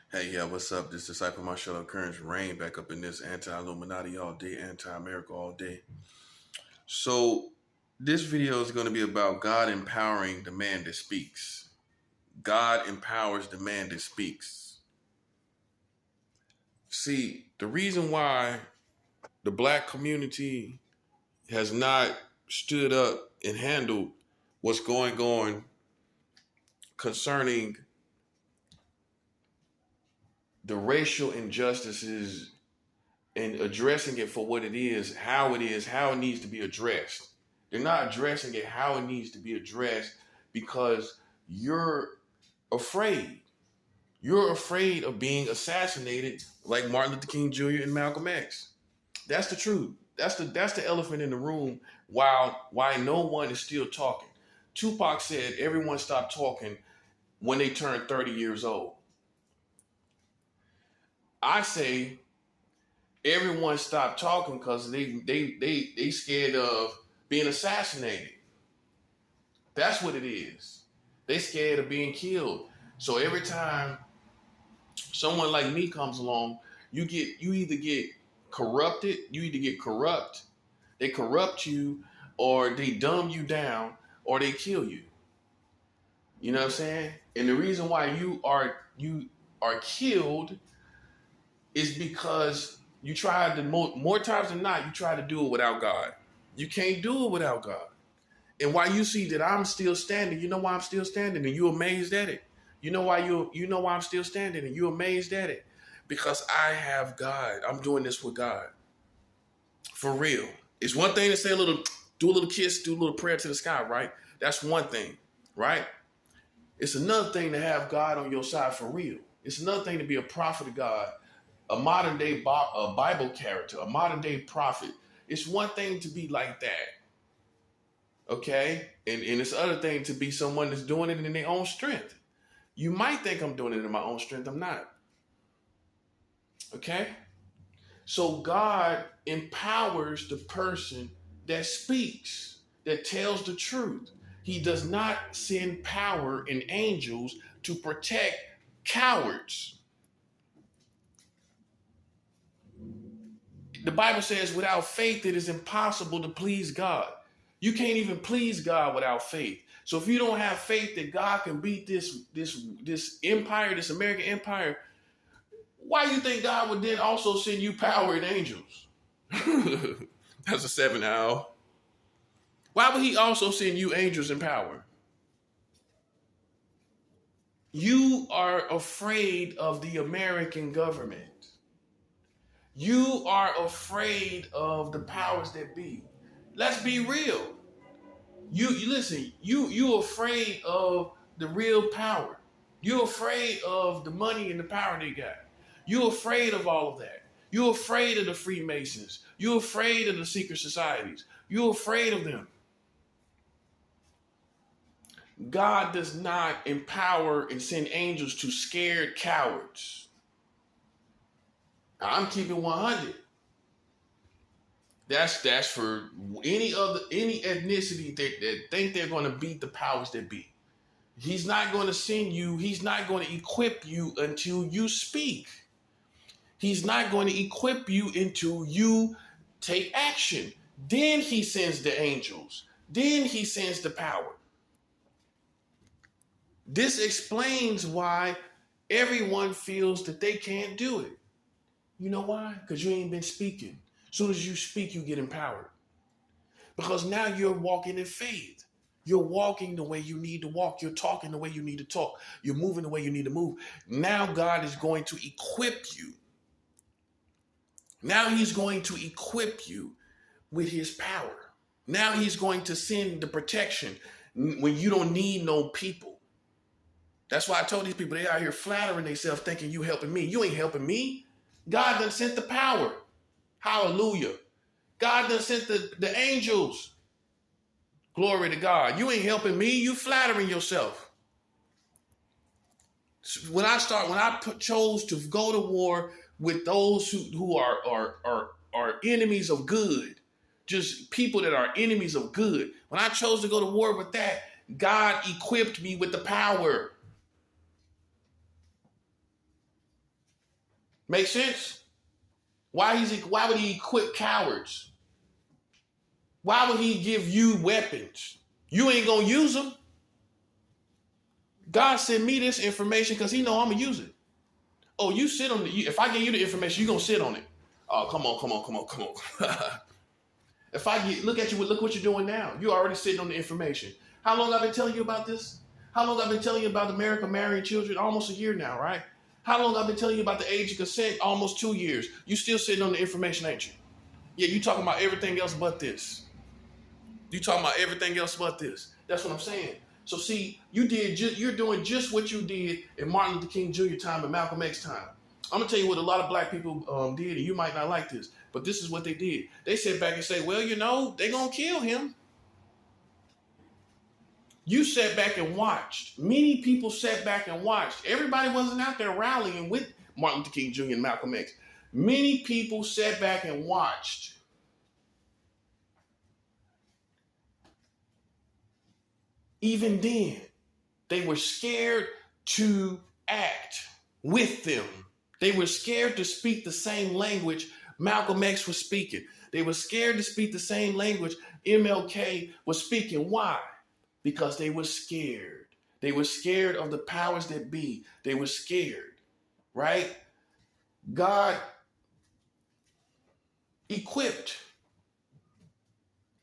Hey, yeah, what's up? This disciple Marshall Occurrence Rain back up in this anti-Illuminati all day, anti-America all day. So this video is going to be about God empowering the man that speaks. God empowers the man that speaks. See, the reason why the black community has not stood up and handled what's going on concerning the racial injustices and addressing it for what it is, how it needs to be addressed. They're not addressing it how it needs to be addressed because you're afraid. You're afraid of being assassinated like Martin Luther King Jr. and Malcolm X. That's the truth. That's the elephant in the room. Why no one is still talking. Tupac said everyone stopped talking when they turned 30 years old. I say everyone stopped talking because they scared of being assassinated. That's what it is. They scared of being killed. So every time someone like me comes along, you either get corrupted, you either get corrupt, they corrupt you, or they dumb you down, or they kill you. You know what I'm saying? And the reason why you are killed is because you tried to more times than not, you try to do it without God. You can't do it without God. And why you see that I'm still standing, you know why I'm still standing, and you amazed at it. You know why I'm still standing, and you amazed at it, because I have God. I'm doing this with God, for real. It's one thing to say do a little kiss, do a little prayer to the sky, right? That's one thing, right? It's another thing to have God on your side for real. It's another thing to be a prophet of God, a modern day a Bible character, a modern day prophet. It's one thing to be like that. Okay? And it's other thing to be someone that's doing it in their own strength. You might think I'm doing it in my own strength. I'm not. Okay? So God empowers the person that speaks, that tells the truth. He does not send power and angels to protect cowards. The Bible says without faith it is impossible to please God. You can't even please God without faith. So if you don't have faith that God can beat this empire, this American empire, why do you think God would then also send you power and angels? That's a 7 now. Why would he also send you angels and power? You are afraid of the American government. You are afraid of the powers that be. Let's be real. You listen, you afraid of the real power. You're afraid of the money and the power they got. You're afraid of all of that. You're afraid of the Freemasons. You're afraid of the secret societies. You're afraid of them. God does not empower and send angels to scared cowards. I'm keeping 100. That's for any ethnicity that think they're going to beat the powers that be. He's not going to send you. He's not going to equip you until you speak. He's not going to equip you until you take action. Then he sends the angels. Then he sends the power. This explains why everyone feels that they can't do it. You know why? Because you ain't been speaking. As soon as you speak, you get empowered. Because now you're walking in faith. You're walking the way you need to walk. You're talking the way you need to talk. You're moving the way you need to move. Now God is going to equip you. Now he's going to equip you with his power. Now he's going to send the protection when you don't need no people. That's why I told these people, they out here flattering themselves thinking you helping me. You ain't helping me. God done sent the power. Hallelujah. God done sent the angels. Glory to God. You ain't helping me. You flattering yourself. When I chose to go to war with those who are enemies of good, just people that are enemies of good. When I chose to go to war with that, God equipped me with the power. Make sense? Why would he equip cowards? Why would he give you weapons? You ain't gonna use them. God sent me this information because he know I'm gonna use it. Oh, you sit on if I give you the information, you gonna sit on it. Oh, come on. If I look at you, look what you're doing now. You're already sitting on the information. How long I've been telling you about this? How long I've been telling you about America marrying children? Almost a year now, right? How long I've been telling you about the age of consent? Almost 2 years. You still sitting on the information, ain't you? Yeah, you talking about everything else but this. You talking about everything else but this. That's what I'm saying. So see, you're doing just what you did in Martin Luther King Jr. time and Malcolm X time. I'm gonna tell you what a lot of black people did, and you might not like this, but this is what they did. They sat back and say, well, they're gonna kill him. You sat back and watched. Many people sat back and watched. Everybody wasn't out there rallying with Martin Luther King Jr. and Malcolm X. Many people sat back and watched. Even then, they were scared to act with them. They were scared to speak the same language Malcolm X was speaking. They were scared to speak the same language MLK was speaking. Why? Because they were scared. They were scared of the powers that be. They were scared, right? God equipped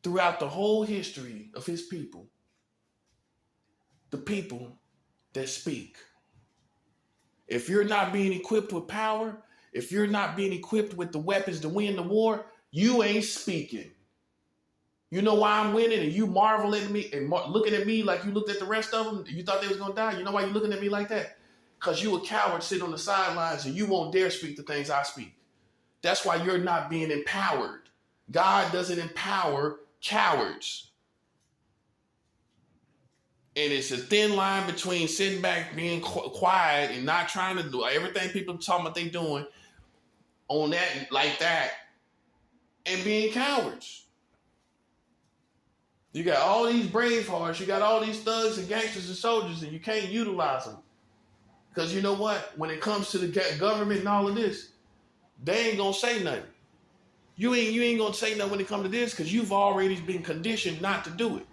throughout the whole history of his people, the people that speak. If you're not being equipped with power, if you're not being equipped with the weapons to win the war, you ain't speaking. You know why I'm winning, and you marvel at me and looking at me like you looked at the rest of them. You thought they was gonna die. You know why you're looking at me like that? Because you a coward sitting on the sidelines and you won't dare speak the things I speak. That's why you're not being empowered. God doesn't empower cowards. And it's a thin line between sitting back, being quiet, and not trying to do everything people talking about they doing on that like that, and being cowards. You got all these brave hearts, you got all these thugs and gangsters and soldiers, and you can't utilize them. Because you know what? When it comes to the government and all of this, they ain't gonna say nothing. You ain't gonna say nothing when it comes to this because you've already been conditioned not to do it.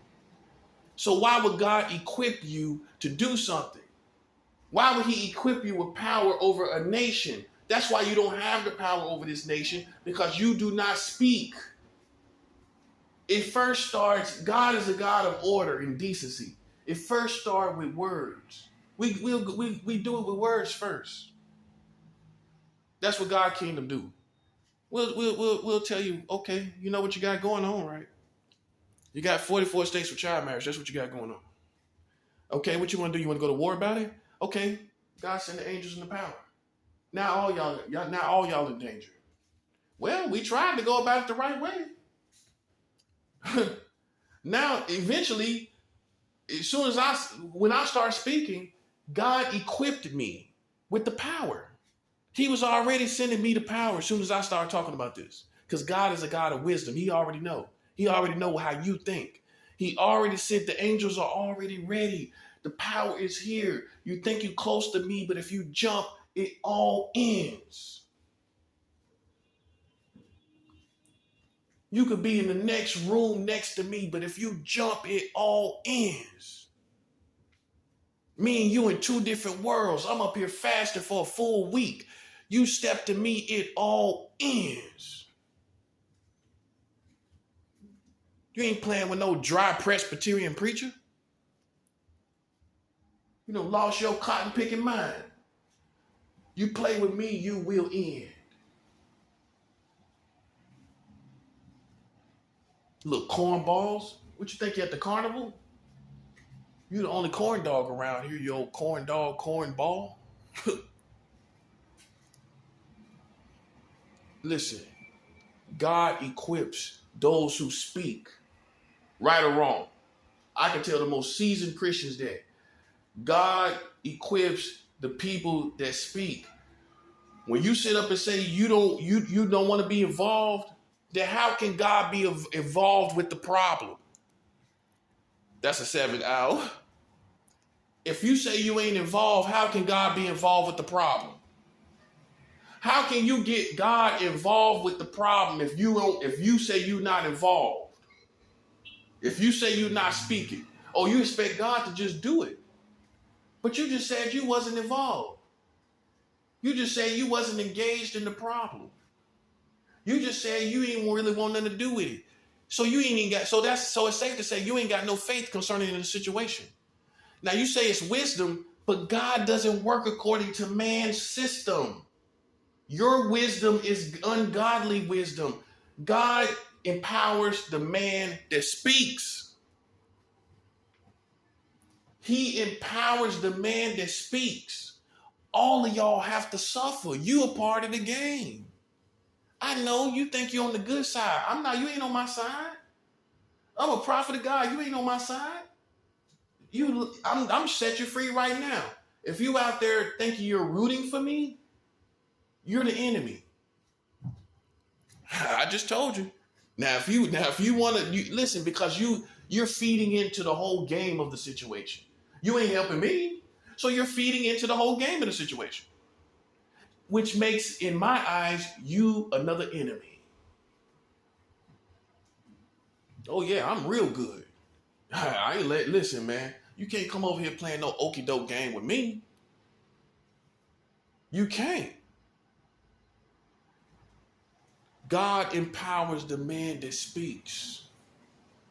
So why would God equip you to do something? Why would he equip you with power over a nation? That's why you don't have the power over this nation, because you do not speak. It first starts, God is a God of order and decency. It first starts with words. We do it with words first. That's what God's kingdom do. We'll tell you, okay, you know what you got going on, right? You got 44 states for child marriage. That's what you got going on. Okay, what you want to do? You want to go to war about it? Okay, God send the angels and the power. Now all y'all in danger. Well, we tried to go about it the right way. Now, eventually, when I start speaking, God equipped me with the power. He was already sending me the power as soon as I started talking about this. Because God is a God of wisdom. He already know. He already know how you think. He already said the angels are already ready. The power is here. You think you're close to me, but if you jump, it all ends. You could be in the next room next to me, but if you jump, it all ends. Me and you in two different worlds. I'm up here fasting for a full week. You step to me, it all ends. You ain't playing with no dry Presbyterian preacher. You done lost your cotton picking mind. You play with me, you will end. Little cornballs. What you think you at the carnival? You the only corn dog around here, you old corn dog, corn ball. Listen, God equips those who speak, right or wrong. I can tell the most seasoned Christians that God equips the people that speak. When you sit up and say you don't want to be involved, then how can God be involved with the problem? That's a 7 hour. If you say you ain't involved, how can God be involved with the problem? How can you get God involved with the problem if you say you're not involved? If you say you're not speaking, or you expect God to just do it. But you just said you wasn't involved. You just said you wasn't engaged in the problem. You just said you ain't really want nothing to do with it. So you ain't even got, so it's safe to say you ain't got no faith concerning the situation. Now you say it's wisdom, but God doesn't work according to man's system. Your wisdom is ungodly wisdom. God empowers the man that speaks. He empowers the man that speaks. All of y'all have to suffer. You a part of the game. I know you think you're on the good side. I'm not. You ain't on my side. I'm a prophet of God. You ain't on my side. I'm set you free right now. If you out there thinking you're rooting for me, you're the enemy. I just told you. Now, if you want to listen, because you're feeding into the whole game of the situation. You ain't helping me, so you're feeding into the whole game of the situation, which makes, in my eyes, you another enemy. Oh yeah, I'm real good. Listen, man. You can't come over here playing no okie doke game with me. You can't. God empowers the man that speaks.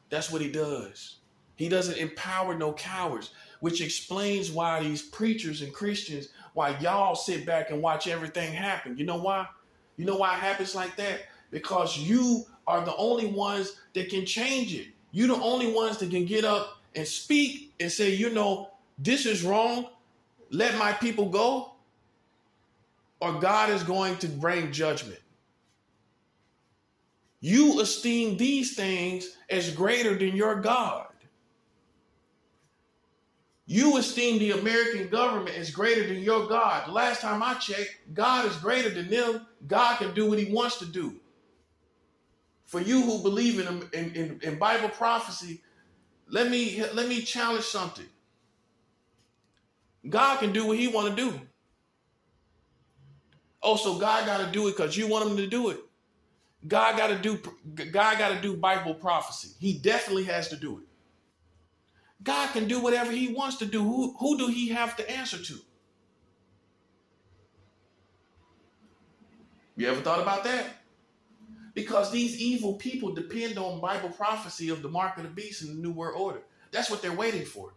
That's what he does. He doesn't empower no cowards, which explains why these preachers and Christians, why y'all sit back and watch everything happen. You know why? You know why it happens like that? Because you are the only ones that can change it. You're the only ones that can get up and speak and say, this is wrong. Let my people go. Or God is going to bring judgment. You esteem these things as greater than your God. You esteem the American government as greater than your God. The last time I checked, God is greater than them. God can do what he wants to do. For you who believe in Bible prophecy, let me challenge something. God can do what he want to do. Oh, so God got to do it because you want him to do it. God got to do Bible prophecy. He definitely has to do it. God can do whatever he wants to do. Who do he have to answer to? You ever thought about that? Because these evil people depend on Bible prophecy of the mark of the beast and the New World Order. That's what they're waiting for.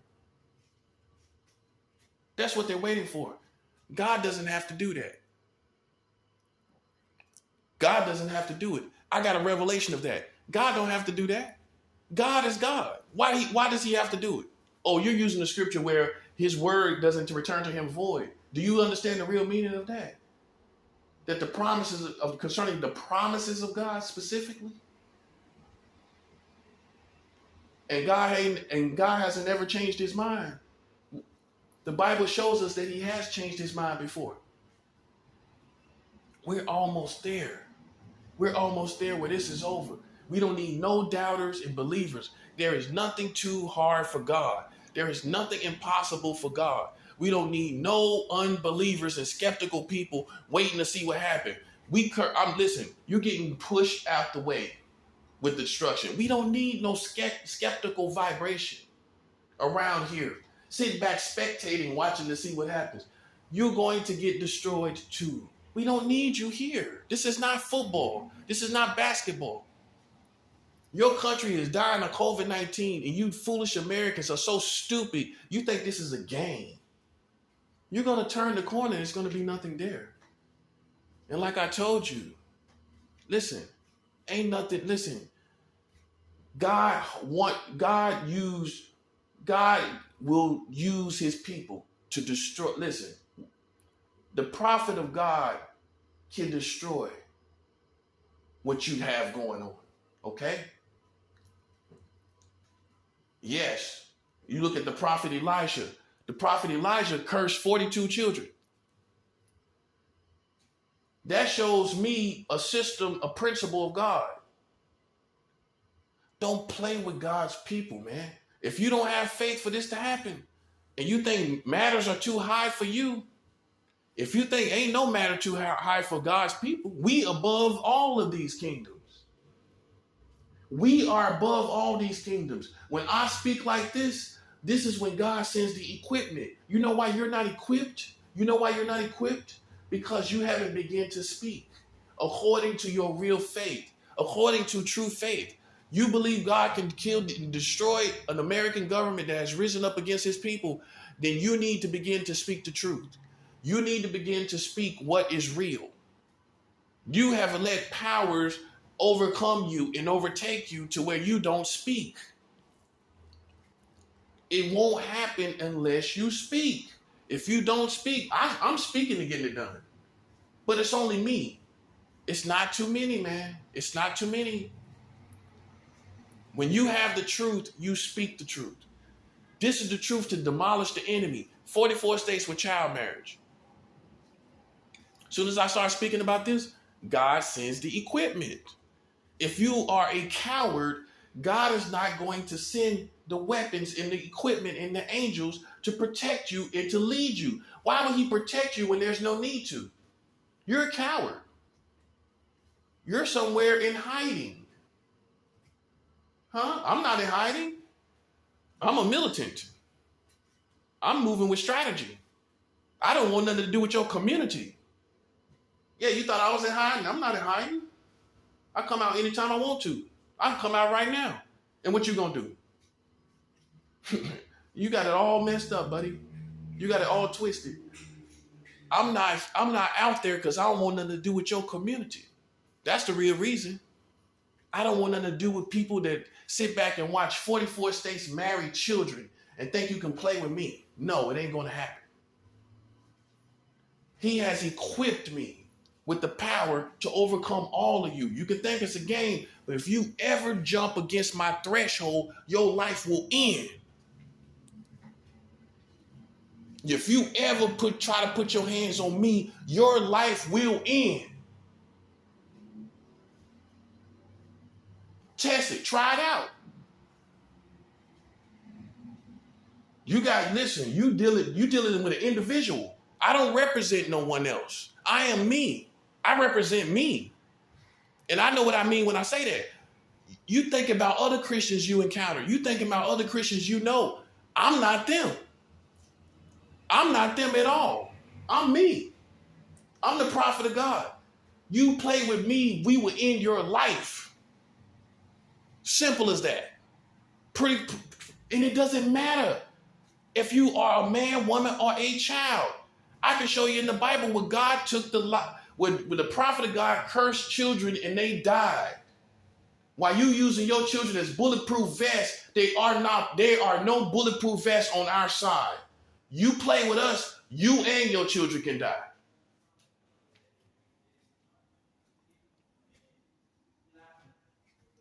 That's what they're waiting for. God doesn't have to do that. God doesn't have to do it. I got a revelation of that. God don't have to do that. God is God. Why does he have to do it? Oh, you're using the scripture where his word doesn't return to him void. Do you understand the real meaning of that? That the promises concerning the promises of God specifically? And God hasn't ever changed his mind. The Bible shows us that he has changed his mind before. We're almost there. We're almost there where this is over. We don't need no doubters and believers. There is nothing too hard for God. There is nothing impossible for God. We don't need no unbelievers and skeptical people waiting to see what happened. Listen, you're getting pushed out the way with destruction. We don't need no skeptical vibration around here. Sitting back, spectating, watching to see what happens. You're going to get destroyed too. We don't need you here. This is not football. This is not basketball. Your country is dying of COVID-19 and you foolish Americans are so stupid. You think this is a game. You're going to turn the corner and it's going to be nothing there. And like I told you, listen, God will use his people to destroy. Listen, the prophet of God can destroy what you have going on. Okay? Yes. You look at the prophet Elisha. The prophet Elijah cursed 42 children. That shows me a system, a principle of God. Don't play with God's people, man. If you don't have faith for this to happen, and you think matters are too high for you, If you think ain't no matter too high for God's people, we above all of these kingdoms. We are above all these kingdoms. When I speak like this is when God sends the equipment. You know why you're not equipped? You know why you're not equipped? Because you haven't begun to speak according to your real faith, according to true faith. You believe God can kill and destroy an American government that has risen up against his people, then you need to begin to speak the truth. You need to begin to speak what is real. You have let powers overcome you and overtake you to where you don't speak. It won't happen unless you speak. If you don't speak, I'm speaking to get it done. But it's only me. It's not too many, man. It's not too many. When you have the truth, you speak the truth. This is the truth to demolish the enemy. 44 states with child marriage. As soon as I start speaking about this, God sends the equipment. If you are a coward, God is not going to send the weapons and the equipment and the angels to protect you and to lead you. Why would he protect you when there's no need to? You're a coward. You're somewhere in hiding. Huh? I'm not in hiding. I'm a militant. I'm moving with strategy. I don't want nothing to do with your community. Yeah, you thought I was in hiding? I'm not in hiding. I come out anytime I want to. I can come out right now. And what you gonna do? You got it all messed up, buddy. You got it all twisted. I'm not out there because I don't want nothing to do with your community. That's the real reason. I don't want nothing to do with people that sit back and watch 44 states marry children and think you can play with me. No, it ain't gonna happen. He has equipped me with the power to overcome all of you. You can think it's a game, but if you ever jump against my threshold, your life will end. If you ever try to put your hands on me, your life will end. Test it, try it out. You dealing with an individual. I don't represent no one else. I am me. I represent me. And I know what I mean when I say that. You think about other Christians you encounter. You think about other Christians you know. I'm not them. I'm not them at all. I'm me. I'm the prophet of God. You play with me, we will end your life. Simple as that. And it doesn't matter if you are a man, woman, or a child. I can show you in the Bible where God took where the prophet of God cursed children and they died. While you using your children as bulletproof vests, there are no bulletproof vests on our side. You play with us, you and your children can die.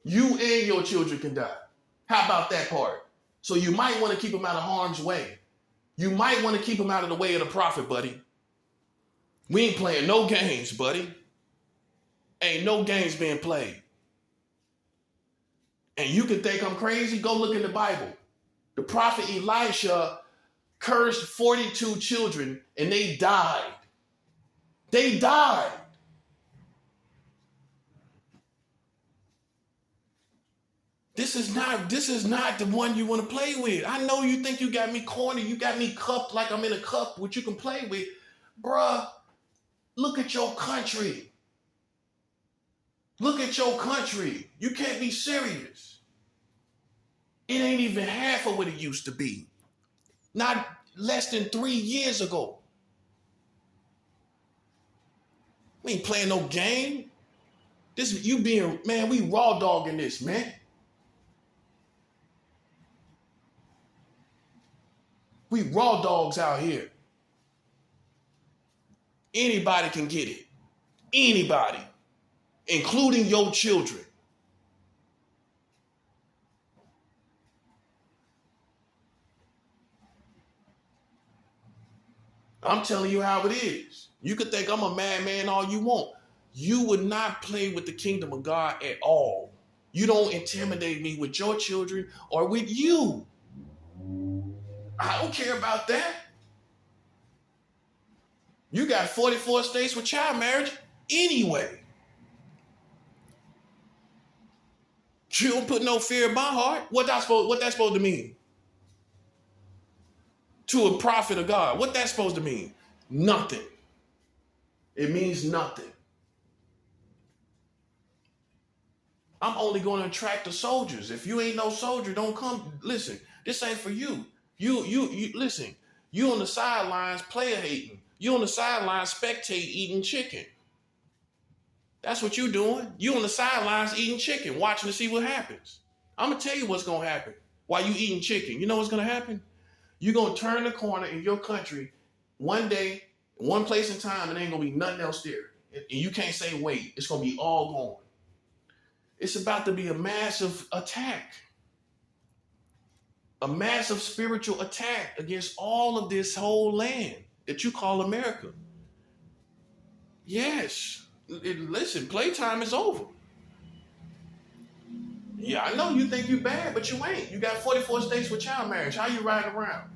You and your children can die. How about that part? So you might want to keep them out of harm's way. You might want to keep them out of the way of the prophet, buddy. We ain't playing no games, buddy. Ain't no games being played. And you can think I'm crazy? Go look in the Bible. The prophet Elisha cursed 42 children and they died. They died. This is not the one you want to play with. I know you think you got me cornered. You got me cupped like I'm in a cup, which you can play with. Bruh, look at your country. Look at your country. You can't be serious. It ain't even half of what it used to be. Not less than 3 years ago. We ain't playing no game. We raw dogging this, man. We raw dogs out here. Anybody can get it. Anybody, including your children. I'm telling you how it is. You could think I'm a madman all you want. You would not play with the kingdom of God at all. You don't intimidate me with your children or with you. I don't care about that. You got 44 states with child marriage anyway. You don't put no fear in my heart. What that's supposed to mean? To a prophet of God. What that's supposed to mean? Nothing. It means nothing. I'm only going to attract the soldiers. If you ain't no soldier, don't come. Listen, this ain't for you. You listen. You on the sidelines player hating. You on the sidelines spectate eating chicken. That's what you doing. You on the sidelines eating chicken, watching to see what happens. I'm going to tell you what's going to happen while you eating chicken. You know what's going to happen? You're going to turn the corner in your country one day, one place in time, and there ain't going to be nothing else there. And you can't say, wait, it's going to be all gone. It's about to be a massive attack. A massive spiritual attack against all of this whole land that you call America. Yes. Listen, playtime is over. Yeah, I know you think you bad, but you ain't. You got 44 states with child marriage. How you riding around?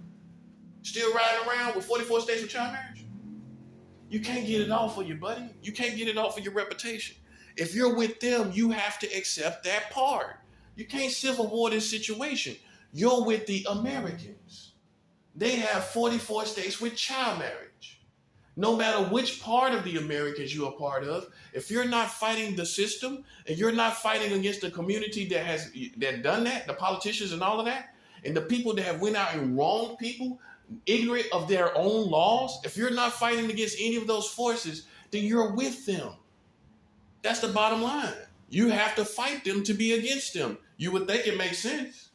Still riding around with 44 states with child marriage? You can't get it off for you, buddy. You can't get it off for your reputation. If you're with them, you have to accept that part. You can't civil war this situation. You're with the Americans. They have 44 states with child marriage. No matter which part of the Americans you're a part of, if you're not fighting the system and you're not fighting against the community that done that, the politicians and all of that, and the people that have went out and wronged people, ignorant of their own laws, if you're not fighting against any of those forces, then you're with them. That's the bottom line. You have to fight them to be against them. You would think it makes sense.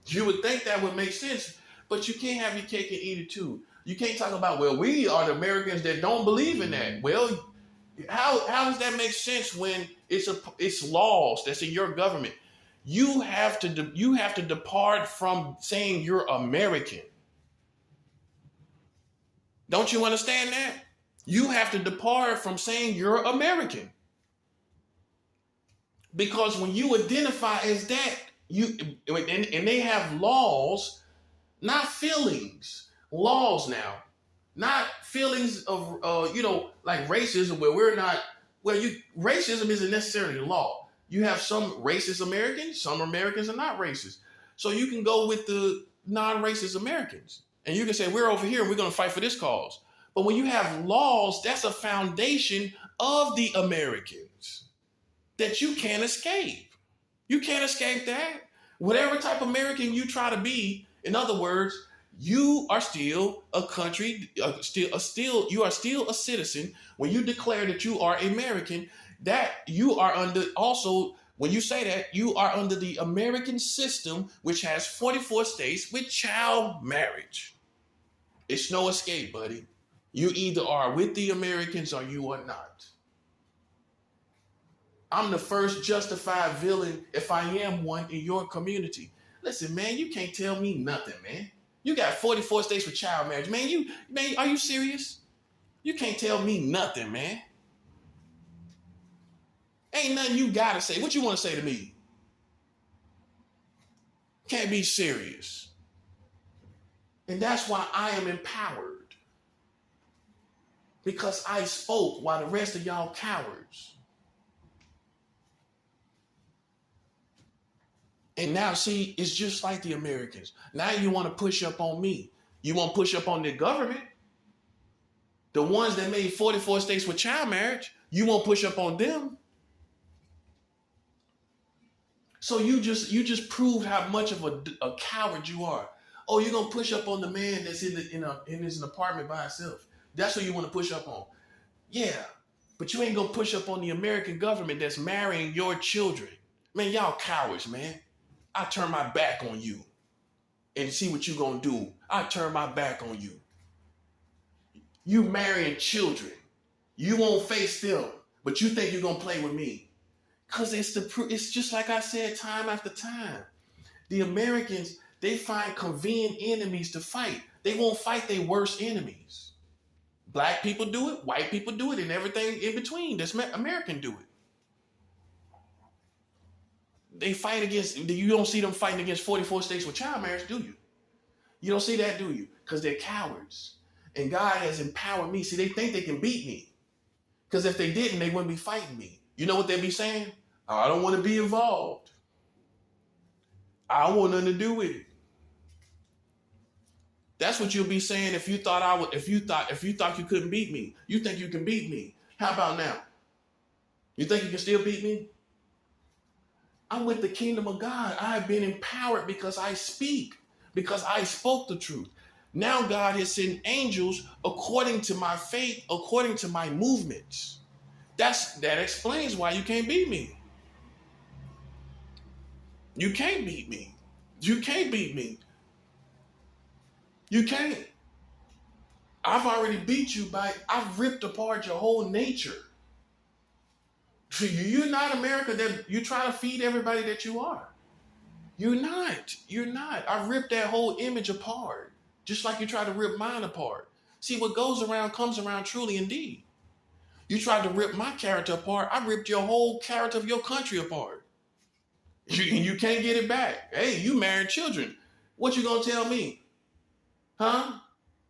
You would think that would make sense, but you can't have your cake and eat it too. You can't talk about, well, we are the Americans that don't believe in that. Well, how does that make sense when it's laws that's in your government? You have to depart from saying you're American. Don't you understand that? You have to depart from saying you're American. Because when you identify as that, and they have laws, not feelings, laws now, not feelings of like racism where we're not. Well, racism isn't necessarily law. You have some racist Americans, some Americans are not racist. So you can go with the non-racist Americans, and you can say we're over here and we're going to fight for this cause. But when you have laws, that's a foundation of the Americans that you can't escape. You can't escape that. Whatever type of American you try to be, in other words, you are still a country, you are still a citizen when you declare that you are American, that you are under also, when you say that, you are under the American system, which has 44 states with child marriage. It's no escape, buddy. You either are with the Americans or you are not. I'm the first justified villain if I am one in your community. Listen, man, you can't tell me nothing, man. You got 44 states with child marriage. Man, are you serious? You can't tell me nothing, man. Ain't nothing you gotta say. What you want to say to me? Can't be serious. And that's why I am empowered. Because I spoke while the rest of y'all cowards. And now, see, it's just like the Americans. Now you want to push up on me. You want to push up on the government. The ones that made 44 states with child marriage, you won't push up on them. So you just proved how much of a coward you are. Oh, you're going to push up on the man that's in his apartment by himself. That's who you want to push up on. Yeah, but you ain't going to push up on the American government that's marrying your children. Man, y'all cowards, man. I turn my back on you and see what you gonna do. I turn my back on you. You marrying children. You won't face them, but you think you're gonna play with me. Cause it's just like I said time after time. The Americans, they find convenient enemies to fight. They won't fight their worst enemies. Black people do it, white people do it, and everything in between. That's American do it. They fight against, you don't see them fighting against 44 states with child marriage, do you? You don't see that, do you? Because they're cowards. And God has empowered me. See, they think they can beat me. Because if they didn't, they wouldn't be fighting me. You know what they'd be saying? Oh, I don't want to be involved. I don't want nothing to do with it. That's what you'll be saying if you thought I would, if you thought you couldn't beat me. You think you can beat me. How about now? You think you can still beat me? I'm with the kingdom of God. I have been empowered because I speak, because I spoke the truth. Now God has sent angels according to my faith, according to my movements. That explains why you can't beat me. You can't beat me. You can't beat me. You can't. I've already beat you I've ripped apart your whole nature. You're not America that you try to feed everybody that you are. You're not. You're not. I ripped that whole image apart, just like you try to rip mine apart. See, what goes around comes around truly indeed. You tried to rip my character apart. I ripped your whole character of your country apart. You can't get it back. Hey, you married children. What you gonna tell me? Huh?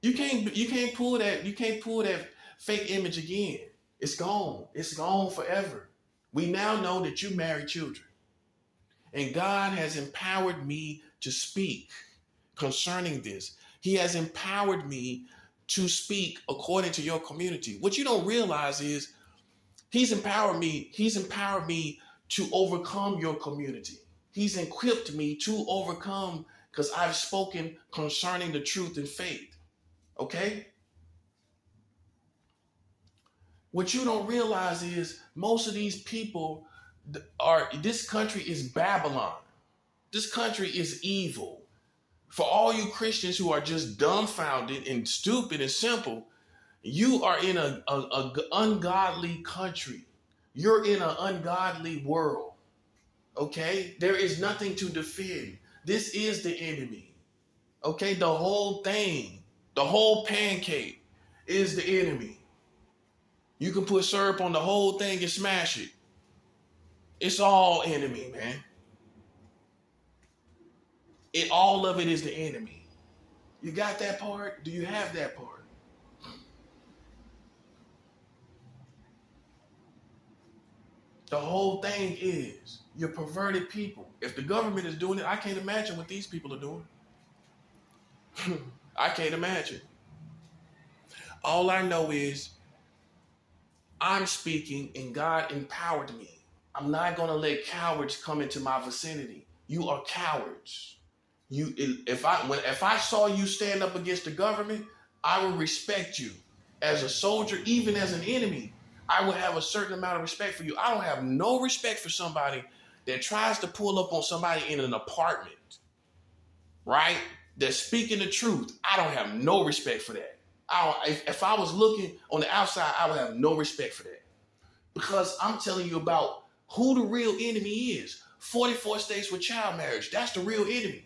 You can't pull that fake image again. It's gone. It's gone forever. We now know that you married children. And God has empowered me to speak concerning this. He has empowered me to speak according to your community. What you don't realize is He's empowered me to overcome your community. He's equipped me to overcome because I've spoken concerning the truth and faith. Okay? What you don't realize is most of these people this country is Babylon. This country is evil. For all you Christians who are just dumbfounded and stupid and simple, you are in an ungodly country. You're in an ungodly world. Okay? There is nothing to defend. This is the enemy. Okay? The whole thing, the whole pancake is the enemy. You can put syrup on the whole thing and smash it. It's all enemy, man. All of it is the enemy. You got that part? Do you have that part? The whole thing is you're perverted people. If the government is doing it, I can't imagine what these people are doing. I can't imagine. All I know is I'm speaking and God empowered me. I'm not going to let cowards come into my vicinity. You are cowards. If I saw you stand up against the government, I would respect you as a soldier, even as an enemy. I would have a certain amount of respect for you. I don't have no respect for somebody that tries to pull up on somebody in an apartment, right? That's speaking the truth. I don't have no respect for that. If I was looking on the outside, I would have no respect for that. Because I'm telling you about who the real enemy is. 44 states with child marriage. That's the real enemy.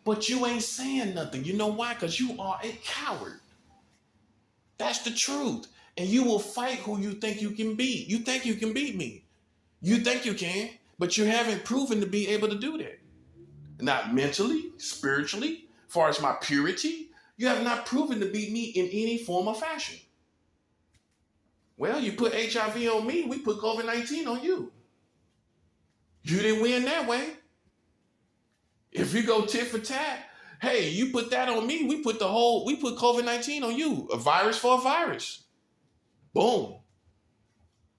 But you ain't saying nothing. You know why? Because you are a coward. That's the truth. And you will fight who you think you can beat. You think you can beat me. You think you can, but you haven't proven to be able to do that. Not mentally, spiritually, as far as my purity. You have not proven to beat me in any form or fashion. Well, you put HIV on me, we put COVID-19 on you. You didn't win that way. If you go tit for tat, hey, you put that on me, we put COVID-19 on you. A virus for a virus. Boom.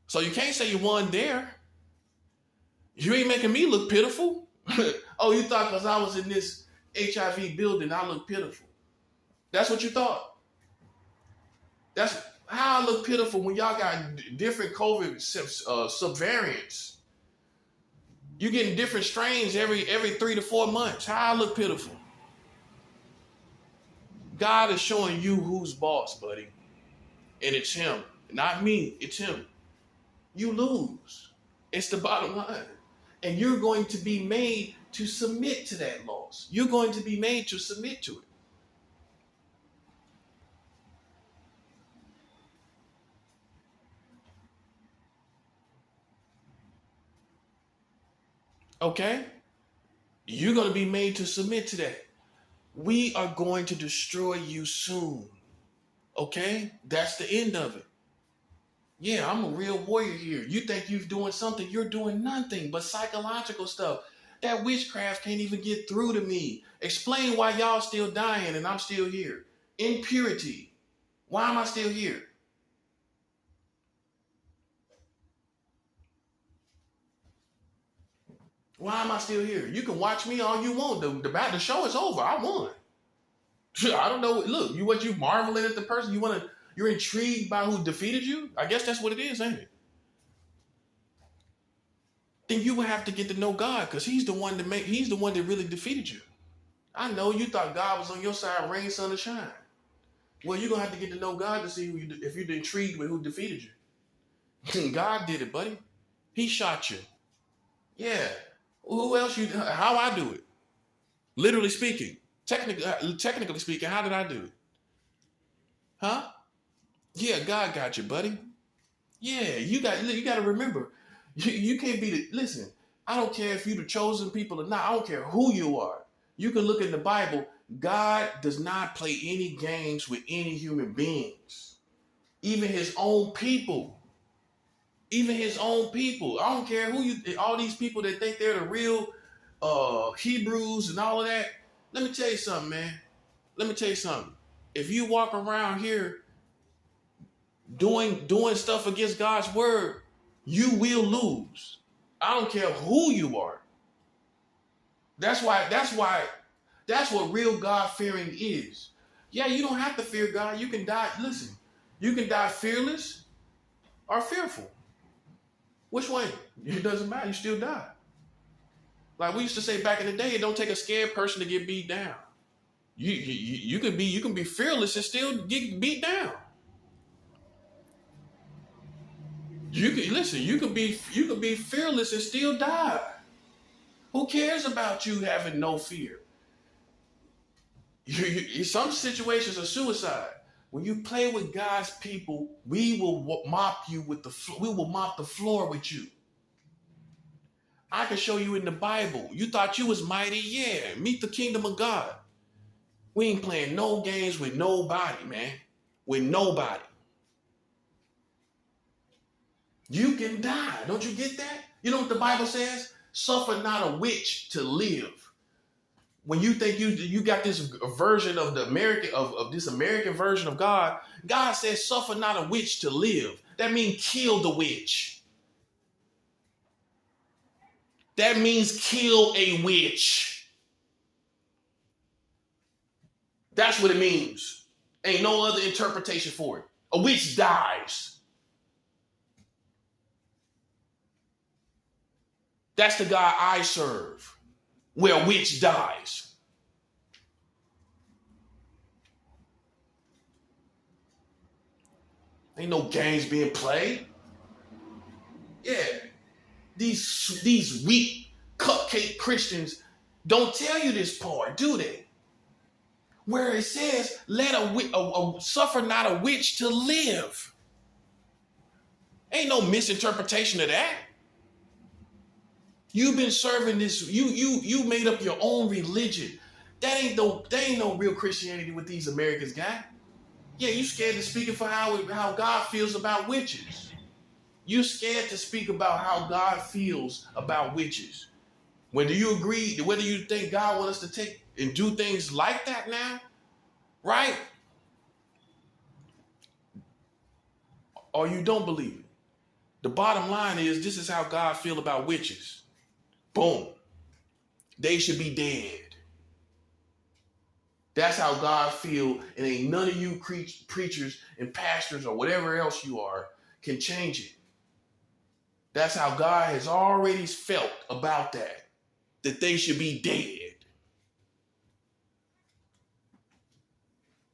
So you can't say you won there. You ain't making me look pitiful. Oh, you thought because I was in this HIV building, I look pitiful. That's what you thought. That's how I look pitiful when y'all got different COVID subvariants. You getting different strains every 3 to 4 months. How I look pitiful. God is showing you who's boss, buddy. And it's him. Not me. It's him. You lose. It's the bottom line. And you're going to be made to submit to that loss. You're going to be made to submit to it. Okay? You're going to be made to submit to that. We are going to destroy you soon. Okay, that's the end of it. Yeah, I'm a real warrior here. You think you're doing something, you're doing nothing but psychological stuff. That witchcraft can't even get through to me. Explain why y'all still dying and I'm still here. Impurity. Why am I still here? Why am I still here? You can watch me all you want. The show is over. I won. I don't know. Look, you marveling at the person. You're intrigued by who defeated you. I guess that's what it is, ain't it? Then you would have to get to know God because He's the one that really defeated you. I know you thought God was on your side, rain, sun, or shine. Well, you're gonna have to get to know God to see if you're intrigued with who defeated you. God did it, buddy. He shot you. Yeah. Who else how I do it? Literally speaking. Technically speaking, how did I do it? Huh? Yeah, God got you, buddy. Yeah, you got to remember, you can't listen, I don't care if you're the chosen people or not. I don't care who you are. You can look in the Bible. God does not play any games with any human beings. Even his own people. Even his own people. I don't care all these people that think they're the real Hebrews and all of that. Let me tell you something, man. Let me tell you something. If you walk around here doing stuff against God's word, you will lose. I don't care who you are. That's what real God-fearing is. Yeah, you don't have to fear God. You can die. Listen, you can die fearless or fearful. Which way? It doesn't matter. You still die. Like we used to say back in the day, it don't take a scared person to get beat down. You can be fearless and still get beat down. You can be fearless and still die. Who cares about you having no fear? Some situations are suicide. When you play with God's people, we will mop the floor with you. I can show you in the Bible. You thought you was mighty? Yeah. Meet the kingdom of God. We ain't playing no games with nobody, man. With nobody. You can die. Don't you get that? You know what the Bible says? Suffer not a witch to live. When you think you got this version of this American version of God, God says, suffer not a witch to live. That means kill the witch. That means kill a witch. That's what it means. Ain't no other interpretation for it. A witch dies. That's the God I serve, where a witch dies. Ain't no games being played. Yeah. These weak cupcake Christians don't tell you this part, do they? Where it says, suffer not a witch to live. Ain't no misinterpretation of that. You've been serving this. You made up your own religion. That ain't no real Christianity with these Americans got. Yeah, you scared to speak for how God feels about witches. You scared to speak about how God feels about witches. Whether you think God wants us to take and do things like that now, right? Or you don't believe it. The bottom line is this is how God feels about witches. Boom. They should be dead. That's how God feel, and ain't none of you preachers and pastors or whatever else you are can change it. That's how God has already felt about that they should be dead.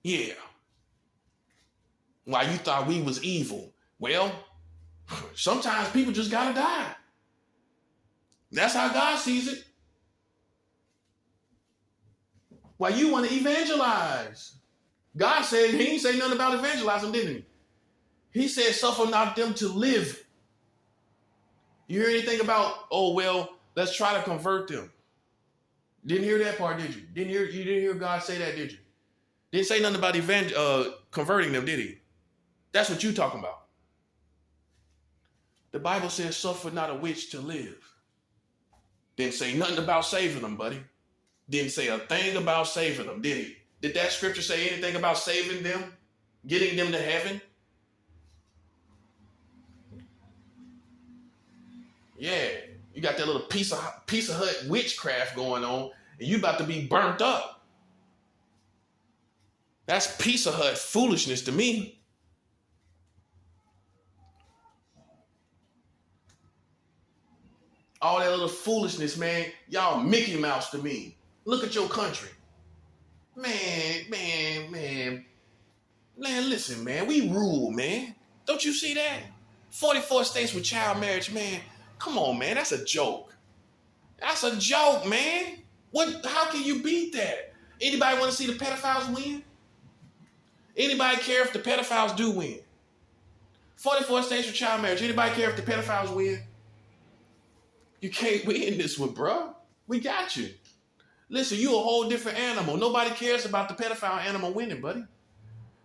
Yeah. Why you thought we was evil? Well, sometimes people just gotta die. That's how God sees it. Why you want to evangelize? God said he didn't say nothing about evangelizing, didn't he? He said, suffer not them to live. You hear anything about, oh, well, let's try to convert them? Didn't hear that part, did you? You didn't hear God say that, did you? Didn't say nothing about converting them, did he? That's what you talking about. The Bible says, suffer not a witch to live. Didn't say nothing about saving them, buddy. Didn't say a thing about saving them, did he? Did that scripture say anything about saving them? Getting them to heaven? Yeah, you got that little piece of hut witchcraft going on, and you about to be burnt up. That's piece of hut foolishness to me. All that little foolishness, man. Y'all Mickey Mouse to me. Look at your country. Man, listen, man. We rule, man. Don't you see that? 44 states with child marriage, man. Come on, man. That's a joke. That's a joke, man. How can you beat that? Anybody want to see the pedophiles win? Anybody care if the pedophiles do win? 44 states with child marriage. Anybody care if the pedophiles win? You can't win this one, bro. We got you. Listen, you a whole different animal. Nobody cares about the pedophile animal winning, buddy.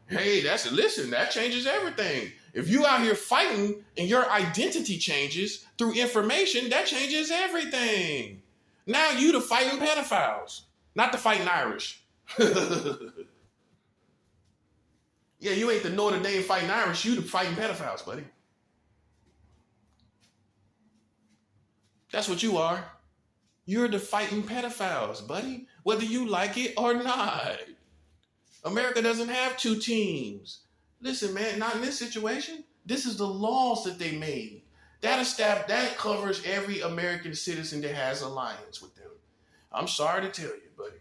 Hey, listen, that changes everything. If you out here fighting and your identity changes through information, that changes everything. Now you the fighting pedophiles, not the fighting Irish. Yeah, you ain't the Notre Dame fighting Irish, you the fighting pedophiles, buddy. That's what you are. You're the fighting pedophiles, buddy, whether you like it or not. America doesn't have two teams. Listen, man, not in this situation. This is the laws that they made. That covers every American citizen that has alliance with them. I'm sorry to tell you, buddy.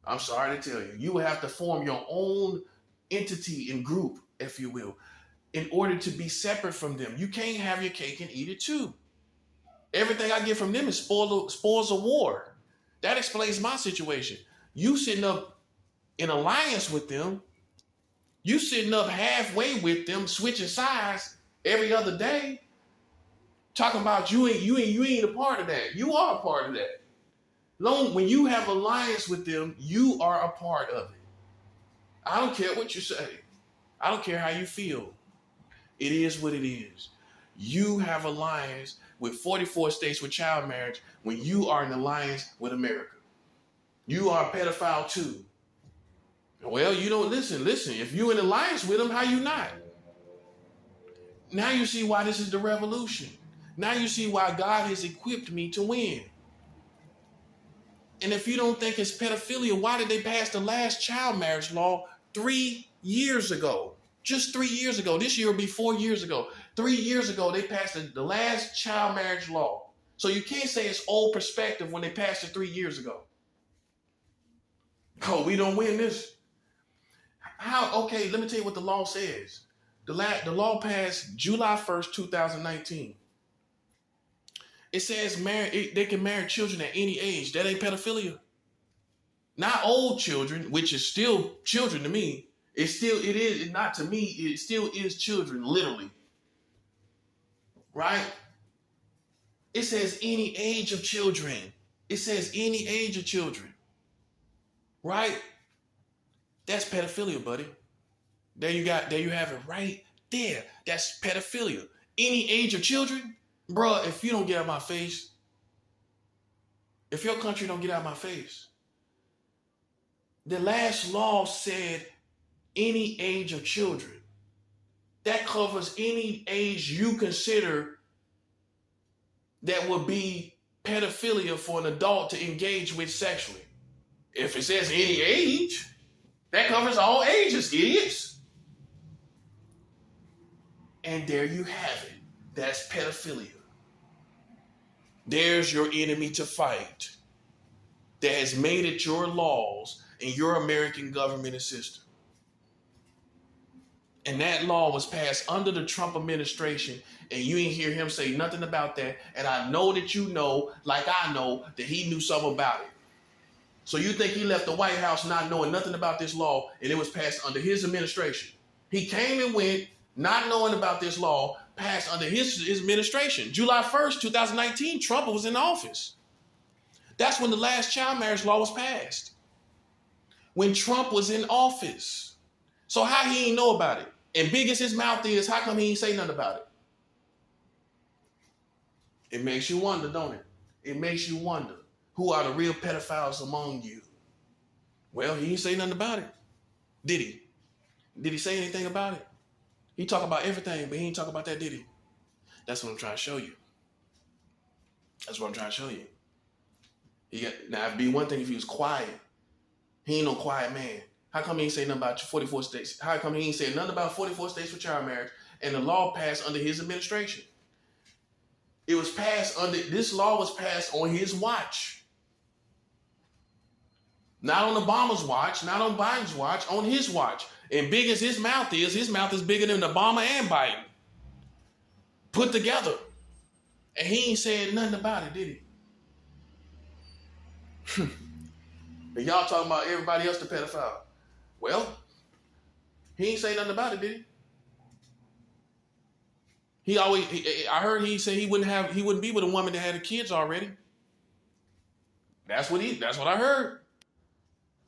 I'm sorry to tell you. You will have to form your own entity and group, if you will, in order to be separate from them. You can't have your cake and eat it too. Everything I get from them is spoils of war. That explains my situation. You sitting up in alliance with them, you sitting up halfway with them, switching sides every other day, talking about you ain't a part of that. You are a part of that. When you have alliance with them, you are a part of it. I don't care what you say. I don't care how you feel. It is what it is. You have alliance with 44 states with child marriage when you are in alliance with America. You are a pedophile too. Well, you don't listen. If you're in alliance with them, how you not? Now you see why this is the revolution. Now you see why God has equipped me to win. And if you don't think it's pedophilia, why did they pass the last child marriage law 3 years ago? Just 3 years ago. This year will be 4 years ago. 3 years ago, they passed the last child marriage law. So you can't say it's old perspective when they passed it 3 years ago. Oh, we don't win this. How? Okay, let me tell you what the law says. The law passed July 1st, 2019. It says they can marry children at any age. That ain't pedophilia. Not old children, which is still children to me. It is not to me. It still is children, literally. Right? It says any age of children. It says any age of children. Right? That's pedophilia, buddy. There you have it right there. That's pedophilia. Any age of children, bruh, if you don't get out of my face, if your country don't get out of my face, the last law said any age of children. That covers any age you consider that would be pedophilia for an adult to engage with sexually. If it says any age, that covers all ages, idiots. And there you have it. That's pedophilia. There's your enemy to fight that has made it your laws and your American government and system. And that law was passed under the Trump administration, and you ain't hear him say nothing about that. And I know that you know, like I know, that he knew something about it. So you think he left the White House not knowing nothing about this law, and it was passed under his administration? He came and went not knowing about this law, passed under his administration. July 1st, 2019, Trump was in office. That's when the last child marriage law was passed. When Trump was in office. So how he ain't know about it? And big as his mouth is, how come he ain't say nothing about it? It makes you wonder, don't it? It makes you wonder, who are the real pedophiles among you? Well, he didn't say nothing about it. Did he? Did he say anything about it? He talked about everything, but he didn't talk about that, did he? That's what I'm trying to show you. That's what I'm trying to show you. Now, it'd be one thing if he was quiet. He ain't no quiet man. How come he ain't say nothing about 44 states? How come he ain't say nothing about 44 states for child marriage and the law passed under his administration? It was passed this law was passed on his watch. Not on Obama's watch, not on Biden's watch, on his watch. And big as his mouth is bigger than Obama and Biden put together. And he ain't said nothing about it, did he? And y'all talking about everybody else the pedophile. Well, he ain't say nothing about it, did he? I heard he said he wouldn't be with a woman that had kids already. That's what I heard.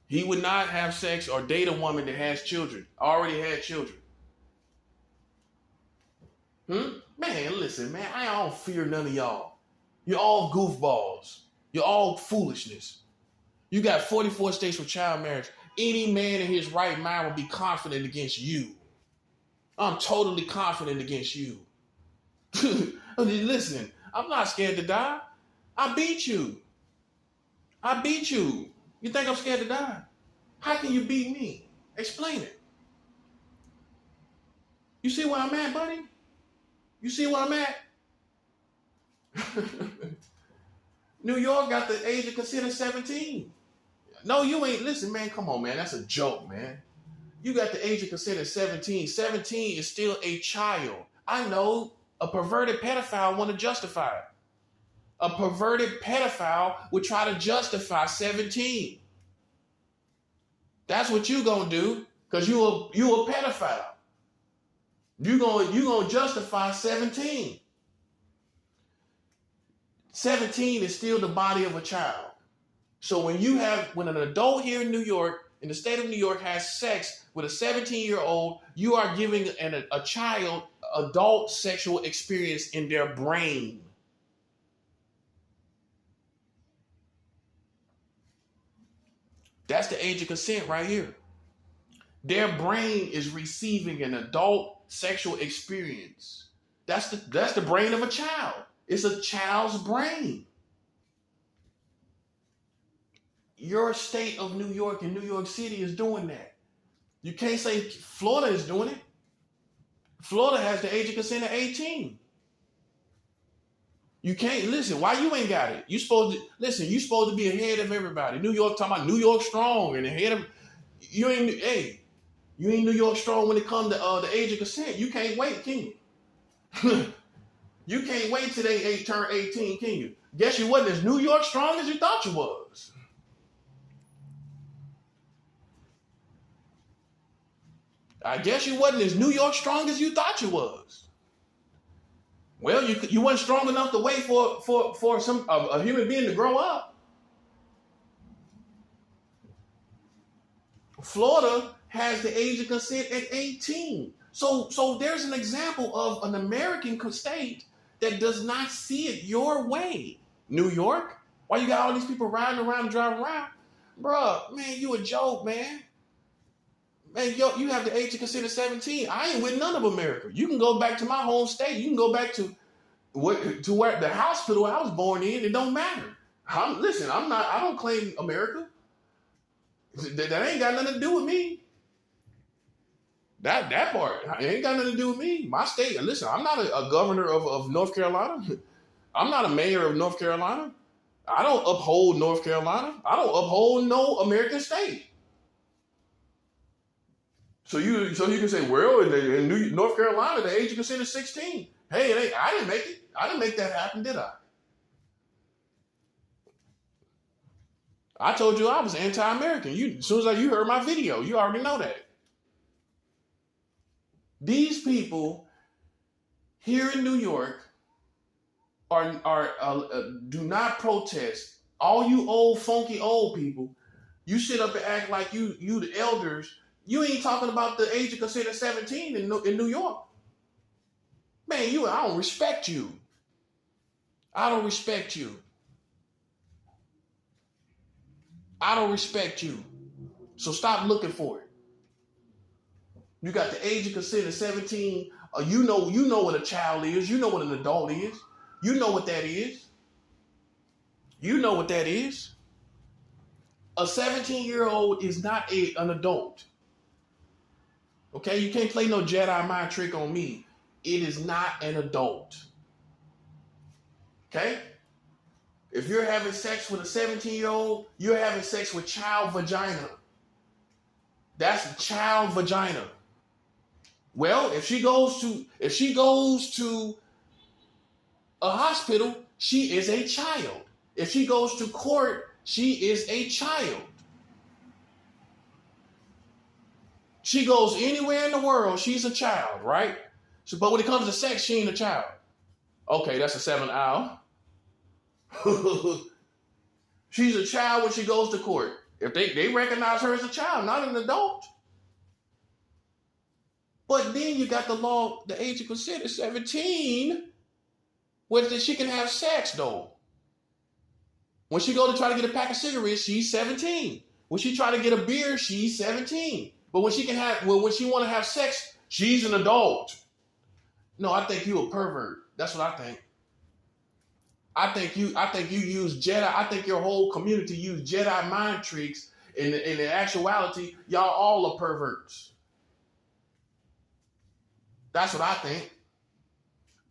He would not have sex or date a woman that has children, already had children. Man, listen, man, I don't fear none of y'all. You're all goofballs. You're all foolishness. You got 44 states for child marriage. Any man in his right mind would be confident against you. I'm totally confident against you. Listen, I'm not scared to die. I beat you. You think I'm scared to die? How can you beat me? Explain it. You see where I'm at, buddy? You see where I'm at? New York got the age of consent of 17. No, you ain't. Listen, man, come on, man. That's a joke, man. You got the age of consent of 17. 17 is still a child. I know a perverted pedophile want to justify it. A perverted pedophile would try to justify 17. That's what you gonna do, because you a pedophile. You gonna justify 17. 17 is still the body of a child. So when an adult here in New York, in the state of New York, has sex with a 17-year-old, you are giving a child adult sexual experience in their brain. That's the age of consent right here. Their brain is receiving an adult sexual experience. That's the brain of a child. It's a child's brain. Your state of New York and New York City is doing that. You can't say Florida is doing it. Florida has the age of consent of 18. You can't listen. Why you ain't got it? You supposed to be ahead of everybody. New York talking about New York strong and ahead of you ain't. Hey, you ain't New York strong when it comes to the age of consent. You can't wait, can you? You can't wait till they turn 18, can you? Guess you wasn't as New York strong as you thought you was. I guess you wasn't as New York strong as you thought you was. Well, you weren't strong enough to wait for a human being to grow up. Florida has the age of consent at 18. So there's an example of an American state that does not see it your way. New York, why you got all these people riding around and driving around? Bruh, man, you a joke, man. Man, you have the age of consent of 17. I ain't with none of America. You can go back to my home state. You can go back to where the hospital I was born in. It don't matter. I don't claim America. That ain't got nothing to do with me. That part, it ain't got nothing to do with me. My state, listen, I'm not a governor of North Carolina. I'm not a mayor of North Carolina. I don't uphold North Carolina. I don't uphold no American state. So you can say, well, in North Carolina, the age of consent is 16. Hey, I didn't make it. I didn't make that happen, did I? I told you I was anti-American. As soon as you heard my video, you already know that. These people here in New York do not protest. All you old funky old people, you sit up and act like you the elders. You ain't talking about the age of consent 17 in New York. Man, I don't respect you. I don't respect you. I don't respect you. So stop looking for it. You got the age of consent of 17. You know what a child is. You know what an adult is. You know what that is. You know what that is. A 17-year-old is not an adult. Okay? You can't play no Jedi mind trick on me. It is not an adult. Okay? If you're having sex with a 17-year-old, you're having sex with child vagina. That's child vagina. Well, if she goes to a hospital, she is a child. If she goes to court, she is a child. She goes anywhere in the world, she's a child, right? So, but when it comes to sex, she ain't a child. Okay, that's a 7 hour. She's a child when she goes to court. If they recognize her as a child, not an adult. But then you got the law, the age of consent is 17, where she can have sex though. When she go to try to get a pack of cigarettes, she's 17. When she try to get a beer, she's 17. But when she want to have sex, she's an adult. No, I think you a pervert. That's what I think. I think you use Jedi. I think your whole community use Jedi mind tricks. In actuality, y'all all are perverts. That's what I think.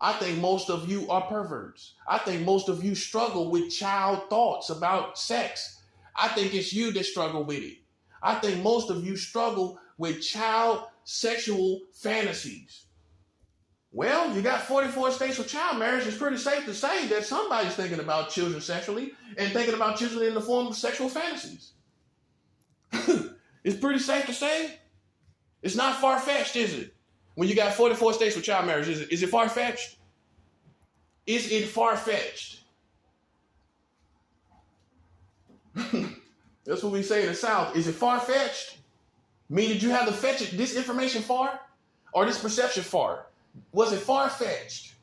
I think most of you are perverts. I think most of you struggle with child thoughts about sex. I think it's you that struggle with it. I think most of you struggle with child sexual fantasies. Well, you got 44 states with child marriage. It's pretty safe to say that somebody's thinking about children sexually and thinking about children in the form of sexual fantasies. It's pretty safe to say. It's not far-fetched, is it? When you got 44 states with child marriage, is it far-fetched? Is it far-fetched? That's what we say in the South. Is it far-fetched? Meaning, did you have to fetch this information far? Or this perception far? Was it far-fetched?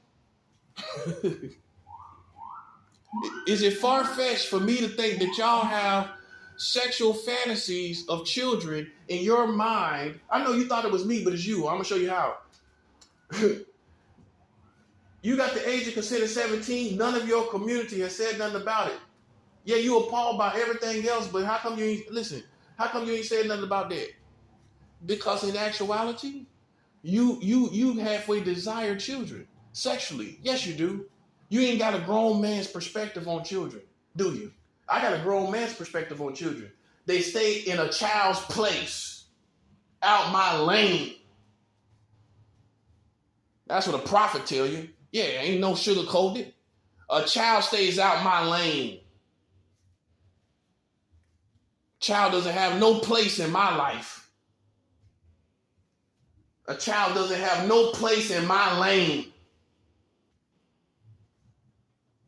Is it far-fetched for me to think that y'all have sexual fantasies of children in your mind? I know you thought it was me, but it's you. I'm going to show you how. You got the age of consent of 17. None of your community has said nothing about it. Yeah, you appalled by everything else, but how come you ain't said nothing about that? Because in actuality, you halfway desire children sexually. Yes, you do. You ain't got a grown man's perspective on children, do you? I got a grown man's perspective on children. They stay in a child's place, out my lane. That's what a prophet tell you. Yeah, ain't no sugar coated. A child stays out my lane. Child doesn't have no place in my life. A child doesn't have no place in my lane.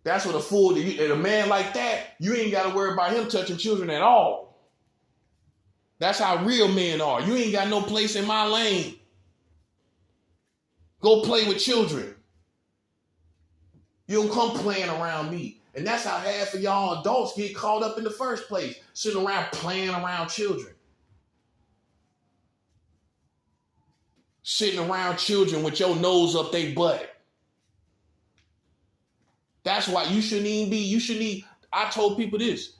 That's what a fool, a man like that, you ain't got to worry about him touching children at all. That's how real men are. You ain't got no place in my lane. Go play with children. You don't come playing around me. And that's how half of y'all adults get caught up in the first place, sitting around playing around children. Sitting around children with your nose up their butt. That's why I told people this.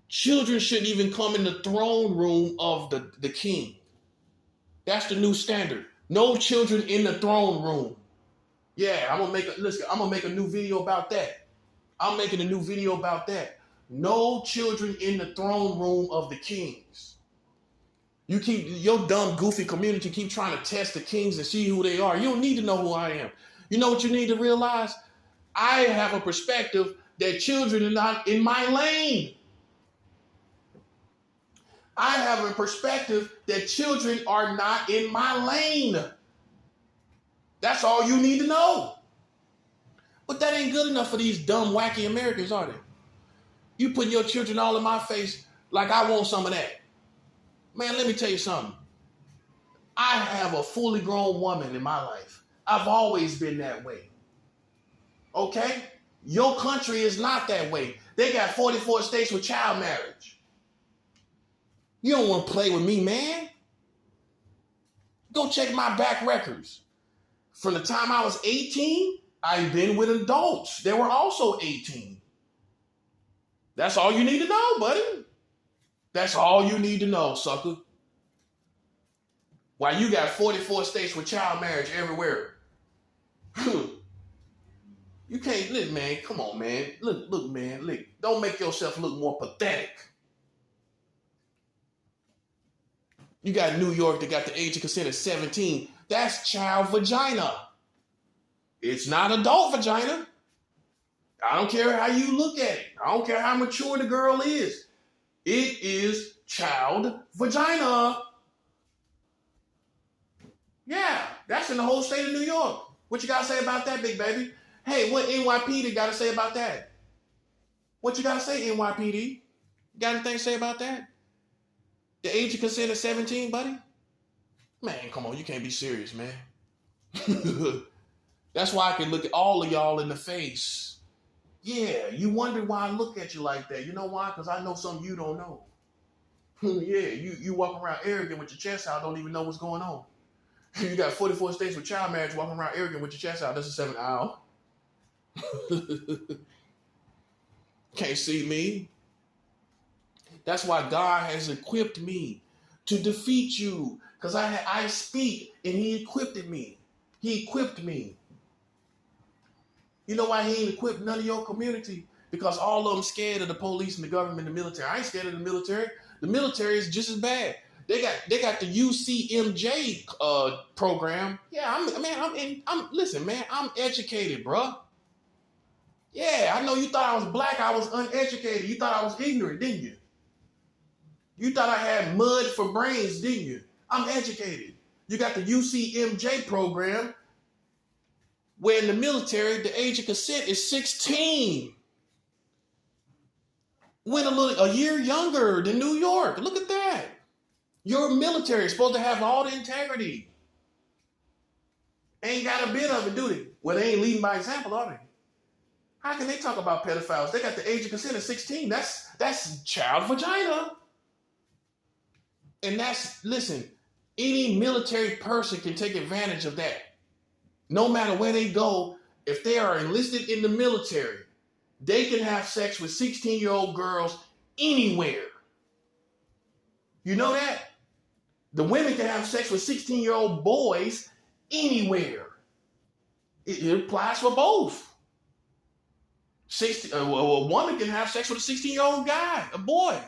Children shouldn't even come in the throne room of the king. That's the new standard. No children in the throne room. Yeah, I'm gonna make a new video about that. I'm making a new video about that. No children in the throne room of the kings. Your dumb, goofy community keep trying to test the kings and see who they are. You don't need to know who I am. You know what you need to realize? I have a perspective that children are not in my lane. I have a perspective that children are not in my lane. That's all you need to know. But that ain't good enough for these dumb, wacky Americans, are they? You putting your children all in my face like I want some of that. Man, let me tell you something. I have a fully grown woman in my life. I've always been that way. Okay? Your country is not that way. They got 44 states with child marriage. You don't want to play with me, man. Go check my back records. From the time I was 18, I've been with adults. They were also 18. That's all you need to know, buddy. That's all you need to know, sucker. Why you got 44 states with child marriage everywhere. You can't, look, man, come on, man. Look, man, look. Don't make yourself look more pathetic. You got New York that got the age of consent at 17. That's child vagina. It's not adult vagina. I don't care how you look at it. I don't care how mature the girl is. It is child vagina. Yeah, that's in the whole state of New York. What you got to say about that, big baby? Hey, what NYPD got to say about that? What you got to say, NYPD? Got anything to say about that? The age of consent is 17, buddy? Man, come on, you can't be serious, man. That's why I can look at all of y'all in the face. Yeah, you wonder why I look at you like that. You know why? Because I know something you don't know. Yeah, you walk around arrogant with your chest out, don't even know what's going on. You got 44 states with child marriage walking around arrogant with your chest out. That's a 7th aisle. Can't see me. That's why God has equipped me to defeat you. Because I speak and he equipped me. He equipped me. You know why he ain't equipped none of your community? Because all of them scared of the police and the government and the military. I ain't scared of the military. The military is just as bad. They got the UCMJ program. Yeah, listen, man, I'm educated, bro. Yeah, I know you thought I was black. I was uneducated. You thought I was ignorant, didn't you? You thought I had mud for brains, didn't you? I'm educated. You got the UCMJ program, where in the military, the age of consent is 16. Went a year younger than New York. Look at that. Your military is supposed to have all the integrity. Ain't got a bit of it, do they? Well, they ain't leading by example, are they? How can they talk about pedophiles? They got the age of consent at 16. That's child vagina. And listen, any military person can take advantage of that. No matter where they go, if they are enlisted in the military, they can have sex with 16-year-old girls anywhere. You know that? The women can have sex with 16-year-old boys anywhere. It applies for both. A woman can have sex with a 16-year-old guy, a boy.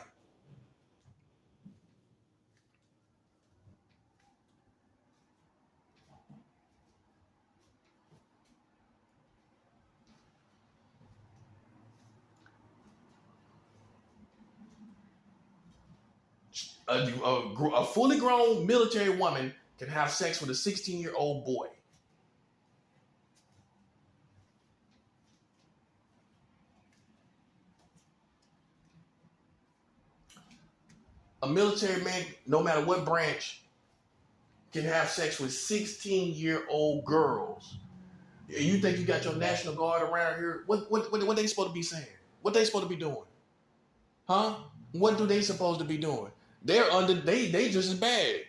A fully grown military woman can have sex with a 16-year-old boy. A military man, no matter what branch, can have sex with 16-year-old girls. You think you got your National Guard around here? What they supposed to be saying? What they supposed to be doing? Huh? What do they supposed to be doing? They just as bad.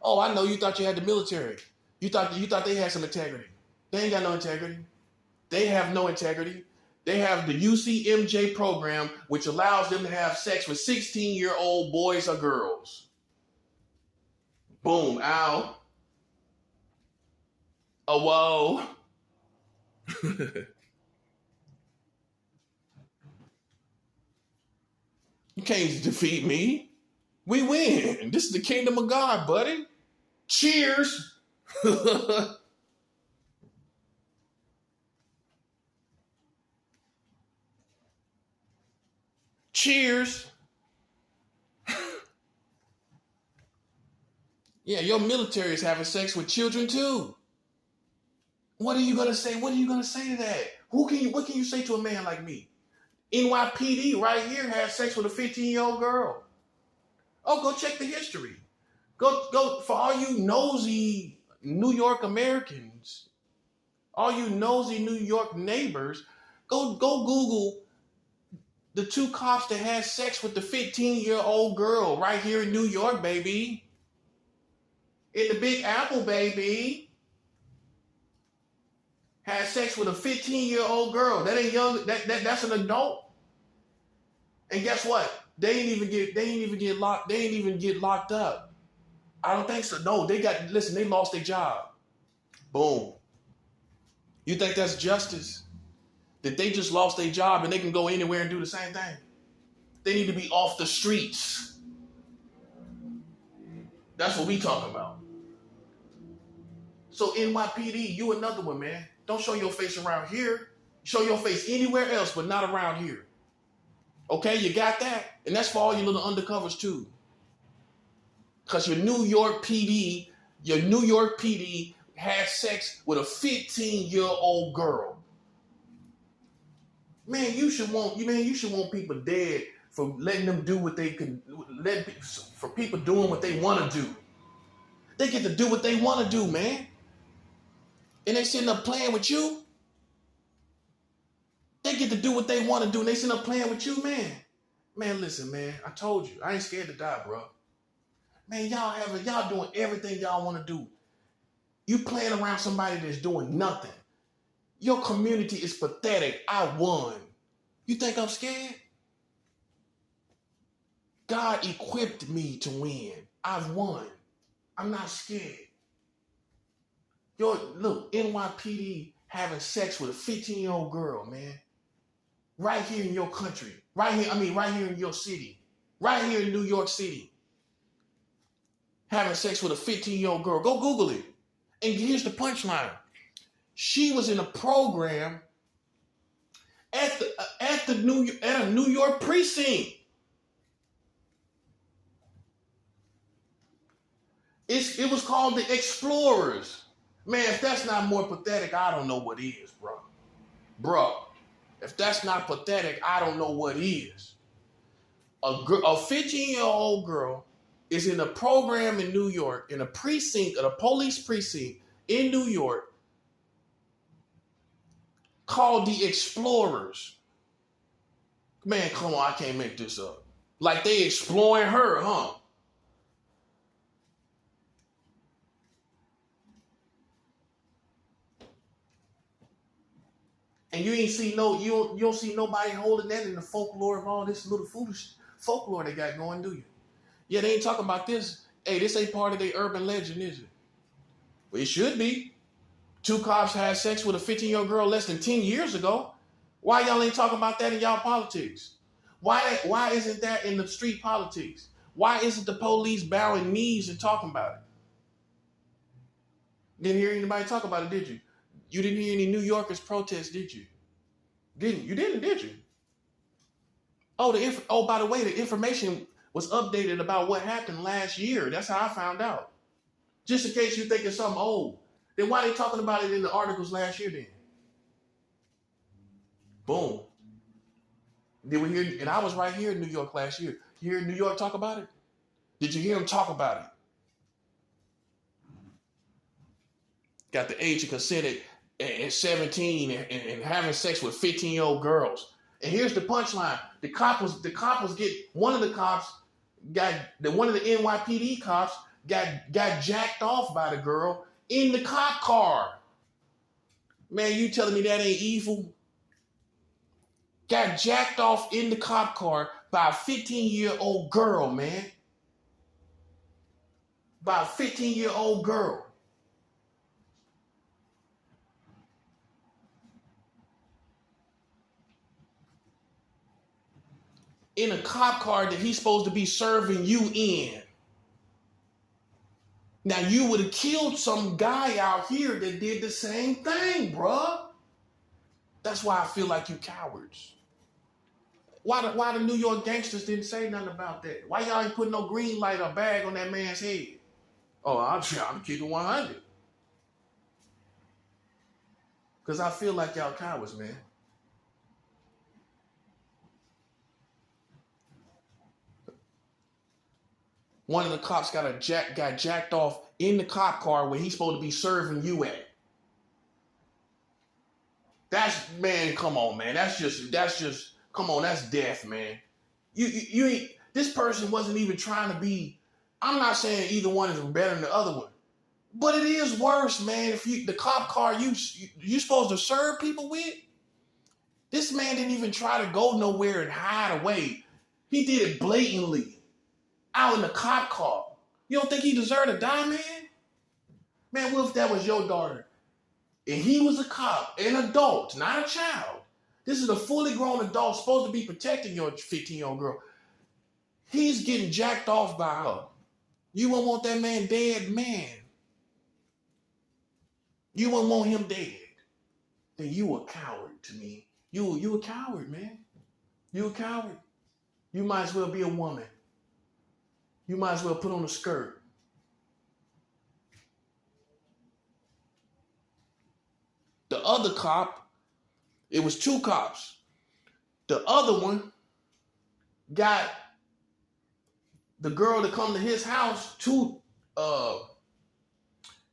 Oh, I know you thought you had the military. You thought they had some integrity. They ain't got no integrity. They have no integrity. They have the UCMJ program, which allows them to have sex with 16-year-old boys or girls. Boom, ow. Oh, whoa. You can't defeat me. We win. This is the kingdom of God, buddy. Cheers. Cheers. Yeah, your military is having sex with children too. What are you gonna say? What are you gonna say to that? What can you say to a man like me? NYPD right here has sex with a 15-year-old girl. Oh, go check the history. Go for all you nosy New York Americans, all you nosy New York neighbors. Go Google the two cops that had sex with the 15-year-old girl right here in New York, baby. In the Big Apple, baby. Had sex with a 15-year-old girl. That ain't young. That's an adult. And guess what? They ain't even get locked up. I don't think so. No, they lost their job. Boom. You think that's justice? That they just lost their job and they can go anywhere and do the same thing? They need to be off the streets. That's what we talking about. So NYPD, you another one, man. Don't show your face around here. Show your face anywhere else, but not around here. Okay, you got that? And that's for all your little undercovers too. Because your New York PD had sex with a 15-year-old girl. Man, you should want people dead for letting them do what they can, for people doing what they want to do. They get to do what they want to do, man. And they sitting up playing with you. They get to do what they want to do, and they sitting up playing with you, man. Man, listen, man. I told you, I ain't scared to die, bro. Man, y'all doing everything y'all want to do. You playing around somebody that's doing nothing. Your community is pathetic. I won. You think I'm scared? God equipped me to win. I've won. I'm not scared. Look, NYPD having sex with a 15-year-old girl, man. Right here in your country. Right here in your city. Right here in New York City. Having sex with a 15-year-old girl. Go Google it. And here's the punchline. She was in a program at a New York precinct. It was called the Explorers. Man, if that's not more pathetic, I don't know what is, bro. Bro, if that's not pathetic, I don't know what is. A 15-year-old girl is in a program in New York, in a police precinct in New York, called the Explorers. Man, come on, I can't make this up. Like they exploring her, huh? And you don't see nobody holding that in the folklore of all this little foolish folklore they got going, do you? Yeah, they ain't talking about this. Hey, this ain't part of their urban legend, is it? Well, it should be. 2 cops had sex with a 15-year-old girl less than 10 years ago. Why y'all ain't talking about that in y'all politics? Why isn't that in the street politics? Why isn't the police bowing knees and talking about it? Didn't hear anybody talk about it, did you? You didn't hear any New Yorkers protest, did you? You didn't, did you? Oh, by the way, the information was updated about what happened last year. That's how I found out. Just in case you think it's something old. Then why are they talking about it in the articles last year then? Boom. Did we hear, and I was right here in New York last year. You hear New York talk about it? Did you hear them talk about it? Got the age of consent at 17 and having sex with 15-year-old girls. And here's the punchline. One of the NYPD cops got jacked off by the girl in the cop car. Man, you telling me that ain't evil? Got jacked off in the cop car by a 15-year-old girl, man. By a 15-year-old girl. In a cop car that he's supposed to be serving you in. Now, you would have killed some guy out here that did the same thing, bruh. That's why I feel like you cowards. Why the New York gangsters didn't say nothing about that? Why y'all ain't putting no green light or bag on that man's head? Oh, I'm keeping 100. Because I feel like y'all cowards, man. One of the cops got jacked off in the cop car where he's supposed to be serving you at. Man, come on, man. That's just, come on, that's death, man. You ain't, this person wasn't even trying to be, I'm not saying either one is better than the other one, but it is worse, man. If the cop car you supposed to serve people with, this man didn't even try to go nowhere and hide away. He did it blatantly out in the cop car. You don't think he deserved to die, man? Man, what if that was your daughter? And he was a cop, an adult, not a child. This is a fully grown adult supposed to be protecting your 15-year-old girl. He's getting jacked off by her. You won't want that man dead, man. You won't want him dead. Then you a coward to me. You a coward, man. You a coward. You might as well be a woman. You might as well put on a skirt. The other cop, it was two cops. The other one got the girl to come to his house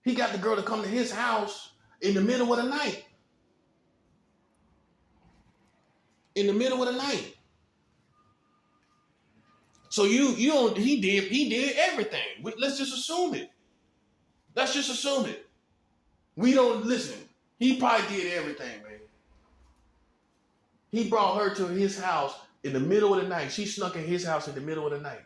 he got the girl to come to his house in the middle of the night. In the middle of the night. So he did everything. Let's just assume it. Let's just assume it. We don't listen. He probably did everything, man. He brought her to his house in the middle of the night. She snuck in his house in the middle of the night.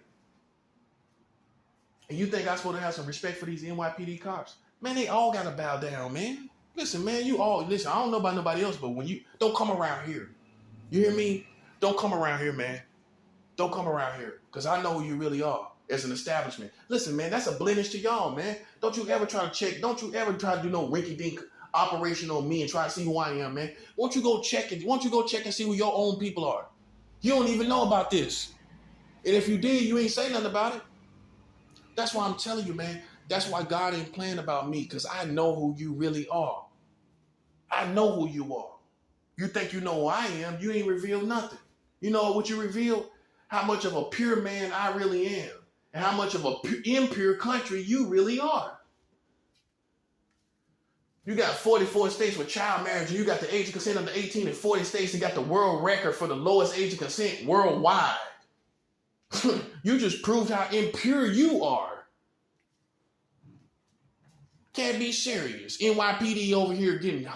And you think I'm supposed to have some respect for these NYPD cops? Man, they all got to bow down, man. Listen, man, listen, I don't know about nobody else, but don't come around here. You hear me? Don't come around here, man. Don't come around here, because I know who you really are as an establishment. Listen, man, that's a blemish to y'all, man. Don't you ever try to check. Don't you ever try to do no rinky-dink operation on me and try to see who I am, man. Won't you go check and see who your own people are? You don't even know about this. And if you did, you ain't say nothing about it. That's why I'm telling you, man. That's why God ain't playing about me, because I know who you really are. I know who you are. You think you know who I am, you ain't revealed nothing. You know what you revealed? How much of a pure man I really am, and how much of an impure country you really are. You got 44 states with child marriage, and you got the age of consent under 18 in 40 states and got the world record for the lowest age of consent worldwide. You just proved how impure you are. Can't be serious. NYPD over here getting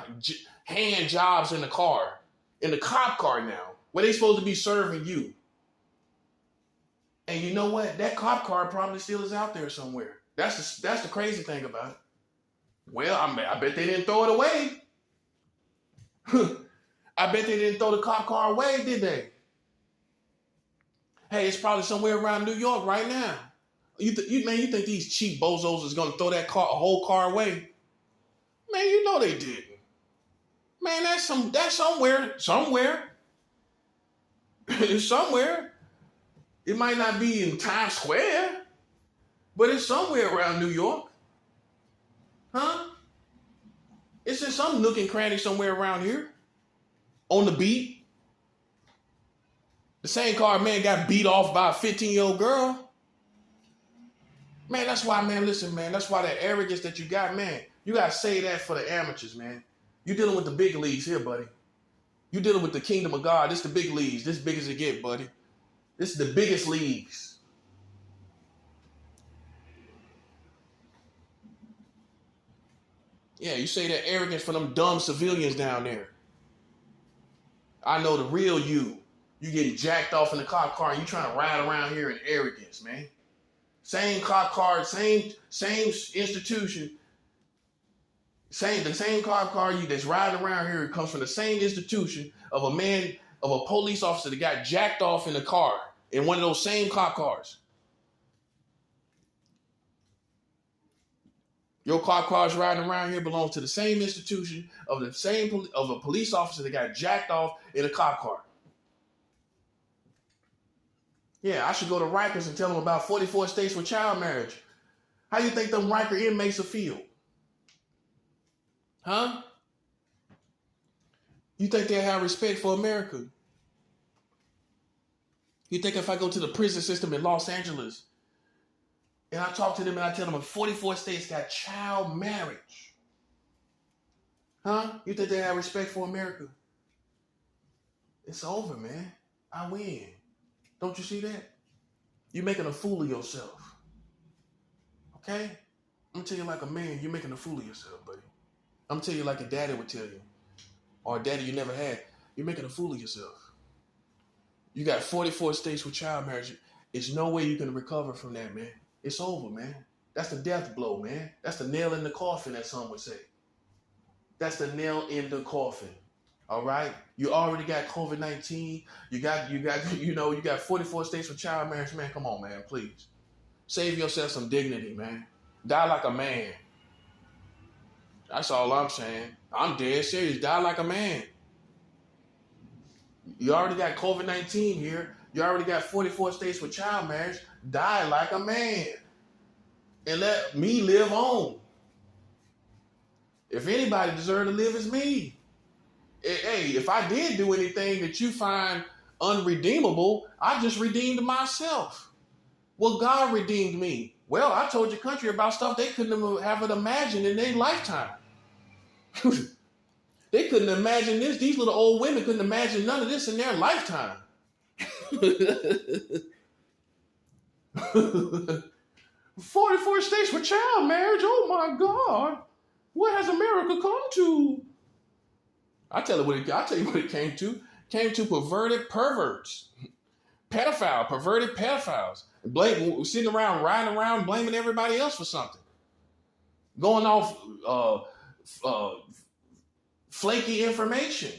hand jobs in the cop car now, where they supposed to be serving you. And you know what? That cop car probably still is out there somewhere. That's the crazy thing about it. Well, I bet they didn't throw it away. I bet they didn't throw the cop car away, did they? Hey, it's probably somewhere around New York right now. You think these cheap bozos is going to throw a whole car away? Man, you know they didn't. Man, that's somewhere. It's somewhere. It might not be in Times Square, but it's somewhere around New York. Huh? It's in some nook and cranny somewhere around here. On the beat. The same car man got beat off by a 15-year-old girl. Man, that's why, man, listen, man, that's why that arrogance that you got, man, you got to say that for the amateurs, man. You dealing with the big leagues here, buddy. You dealing with the kingdom of God. This the big leagues. This big as it get, buddy. This is the biggest leagues. Yeah, you say that arrogance for them dumb civilians down there. I know the real you. You getting jacked off in the cop car and you trying to ride around here in arrogance, man. Same cop car, same institution. The same cop car you that's riding around here comes from the same institution of a police officer that got jacked off in a car in one of those same cop cars. Your cop cars riding around here belongs to the same institution of a police officer that got jacked off in a cop car. Yeah, I should go to Rikers and tell them about 44 states with child marriage. How you think them Riker inmates will feel? Huh? You think they'll have respect for America? You think if I go to the prison system in Los Angeles And I talk to them and I tell them 44 states got child marriage. Huh? You think they have respect for America? It's over, man. I win. Don't you see that? You're making a fool of yourself. Okay? I'm gonna tell you like a man, you're making a fool of yourself, buddy. I'm gonna tell you like a daddy would tell you. Or a daddy you never had. You're making a fool of yourself. You got 44 states with child marriage. There's no way you can recover from that, man. It's over, man. That's the death blow, man. That's the nail in the coffin, as some would say. That's the nail in the coffin. All right? You already got COVID-19. You got 44 states with child marriage. Man, come on, man, please. Save yourself some dignity, man. Die like a man. That's all I'm saying. I'm dead serious. Die like a man. You already got COVID-19 here. You already got 44 states with child marriage. Die like a man. And let me live on. If anybody deserves to live, it's me. Hey, if I did do anything that you find unredeemable, I just redeemed myself. Well, God redeemed me. Well, I told your country about stuff they couldn't have imagined in their lifetime. They couldn't imagine this. These little old women couldn't imagine none of this in their lifetime. 44 states with child marriage. Oh my God. What has America come to? I'll tell you what it came to. Came to perverted perverts. Perverted pedophiles. Sitting around, riding around, blaming everybody else for something. Going off flaky information.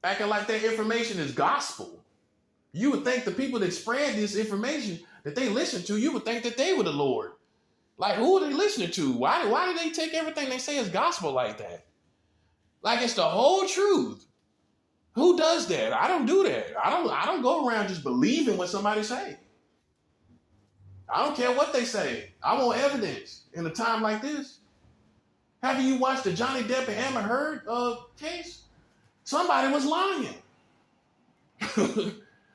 Acting like that information is gospel. You would think the people that spread this information that they listen to, you would think that they were the Lord. Like, who are they listening to? Why do they take everything they say as gospel like that? Like it's the whole truth. Who does that? I don't do that. I don't go around just believing what somebody say. I don't care what they say. I want evidence in a time like this. Have you watched the Johnny Depp and Amber Heard case? Somebody was lying.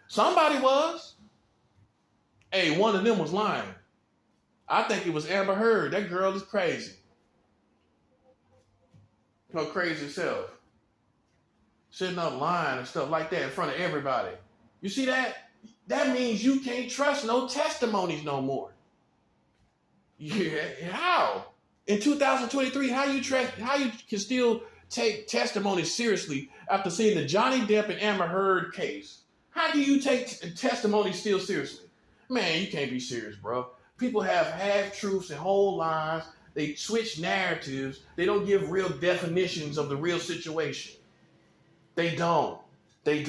Somebody was. Hey, one of them was lying. I think it was Amber Heard. That girl is crazy. Her crazy self. Sitting up lying and stuff like that in front of everybody. You see that? That means you can't trust no testimonies no more. Yeah, how? In 2023, how you can still take testimonies seriously after seeing the Johnny Depp and Amber Heard case? How do you take testimonies still seriously? Man, you can't be serious, bro. People have half-truths and whole lies. They switch narratives. They don't give real definitions of the real situation. They don't. They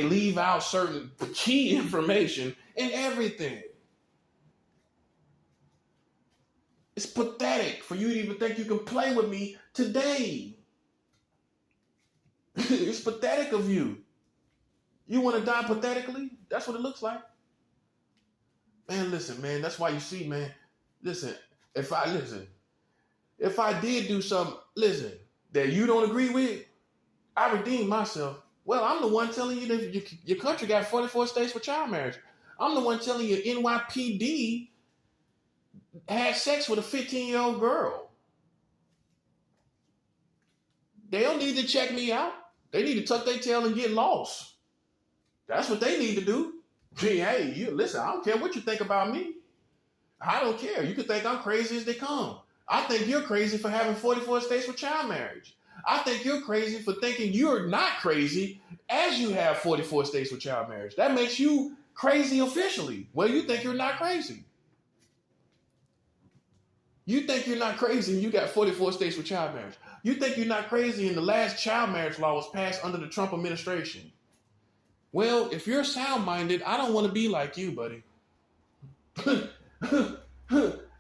leave out certain key information in everything. It's pathetic for you to even think you can play with me today. It's pathetic of you. You want to die pathetically? That's what it looks like. Man, listen, man. That's why you see, man. Listen, if I did do something, that you don't agree with, I redeemed myself. Well, I'm the one telling you that your country got 44 states for child marriage. I'm the one telling you NYPD had sex with a 15-year-old girl. They don't need to check me out. They need to tuck their tail and get lost. That's what they need to do. Hey, you listen, I don't care what you think about me. I don't care. You can think I'm crazy as they come. I think you're crazy for having 44 states with child marriage. I think you're crazy for thinking you're not crazy as you have 44 states with child marriage. That makes you crazy officially. Well, you think you're not crazy. You think you're not crazy and you got 44 states with child marriage. You think you're not crazy and the last child marriage law was passed under the Trump administration. Well, if you're sound-minded, I don't want to be like you, buddy.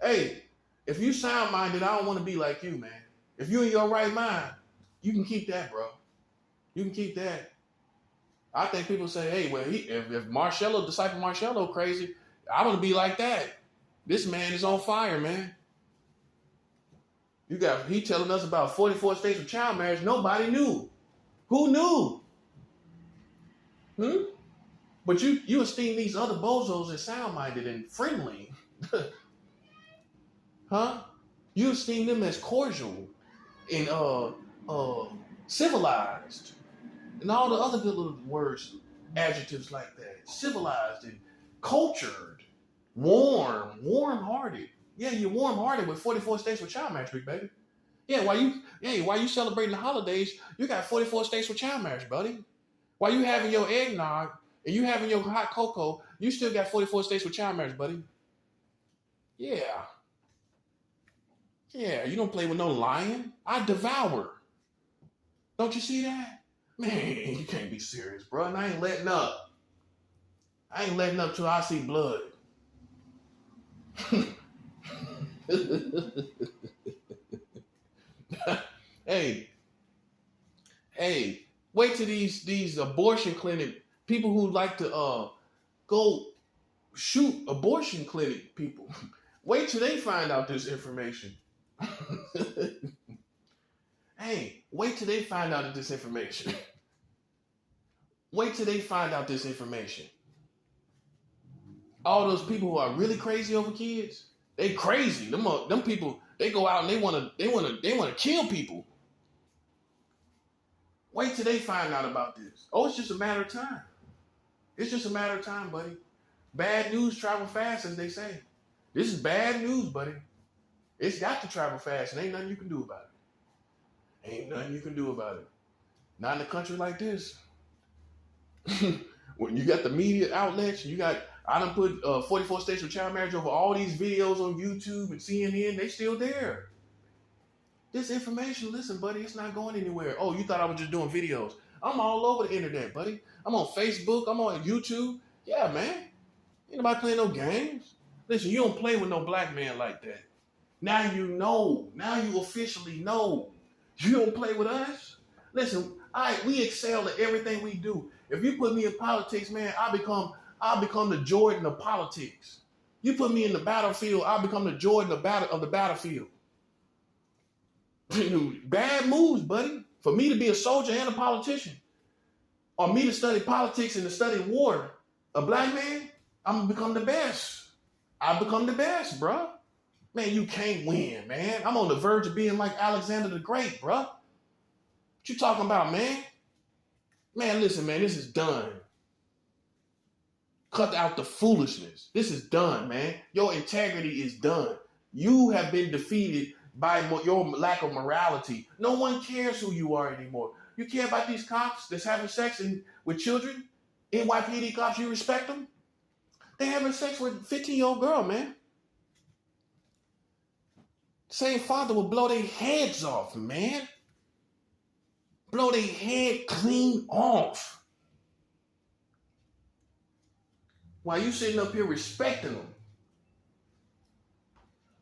Hey, if you sound-minded, I don't want to be like you, man. If you're in your right mind, you can keep that, bro. You can keep that. I think people say, hey, well, if Marcello, Disciple Marcello crazy, I want to be like that. This man is on fire, man. He telling us about 44 states with child marriage. Nobody knew. Who knew? But you esteem these other bozos as sound-minded and friendly. Huh? You esteem them as cordial and civilized. And all the other good little words, adjectives like that. Civilized and cultured, warm-hearted. Yeah, you're warm-hearted with 44 states with child marriage, big baby. Yeah, while you celebrating the holidays, you got 44 states with child marriage, buddy. While you having your eggnog and you having your hot cocoa, you still got 44 states with child marriage, buddy. Yeah. Yeah, you don't play with no lion. I devour. Don't you see that? Man, you can't be serious, bro. And I ain't letting up. I ain't letting up till I see blood. Hey, wait till these abortion clinic people who like to go shoot abortion clinic people. Wait till they find out this information. Hey, wait till they find out this information. Wait till they find out this information. All those people who are really crazy over kids, they crazy. Them people, they go out and they wanna kill people. Wait till they find out about this. Oh, it's just a matter of time. It's just a matter of time, buddy. Bad news travel fast, as they say. This is bad news, buddy. It's got to travel fast, and ain't nothing you can do about it. Ain't nothing you can do about it. Not in a country like this. When you got the media outlets, I done put 44 states with child marriage over all these videos on YouTube and CNN, they still there. This information, listen, buddy, it's not going anywhere. Oh, you thought I was just doing videos. I'm all over the internet, buddy. I'm on Facebook, I'm on YouTube. Yeah, man. Ain't nobody playing no games. Listen, you don't play with no black man like that. Now you know. Now you officially know. You don't play with us. Listen, we excel at everything we do. If you put me in politics, man, I'll become the Jordan of politics. You put me in the battlefield, I'll become the Jordan of the battlefield. Bad moves, buddy. For me to be a soldier and a politician, or me to study politics and to study war, a black man, I'm gonna become the best. I become the best, bro. Man, you can't win, man. I'm on the verge of being like Alexander the Great, bro. What you talking about, man? Man, listen, man, this is done. Cut out the foolishness. This is done, man. Your integrity is done. You have been defeated by your lack of morality. No one cares who you are anymore. You care about these cops that's having sex with children? NYPD cops, you respect them? They having sex with a 15-year-old girl, man. Same father would blow their heads off, man. Blow their head clean off. While you sitting up here respecting them.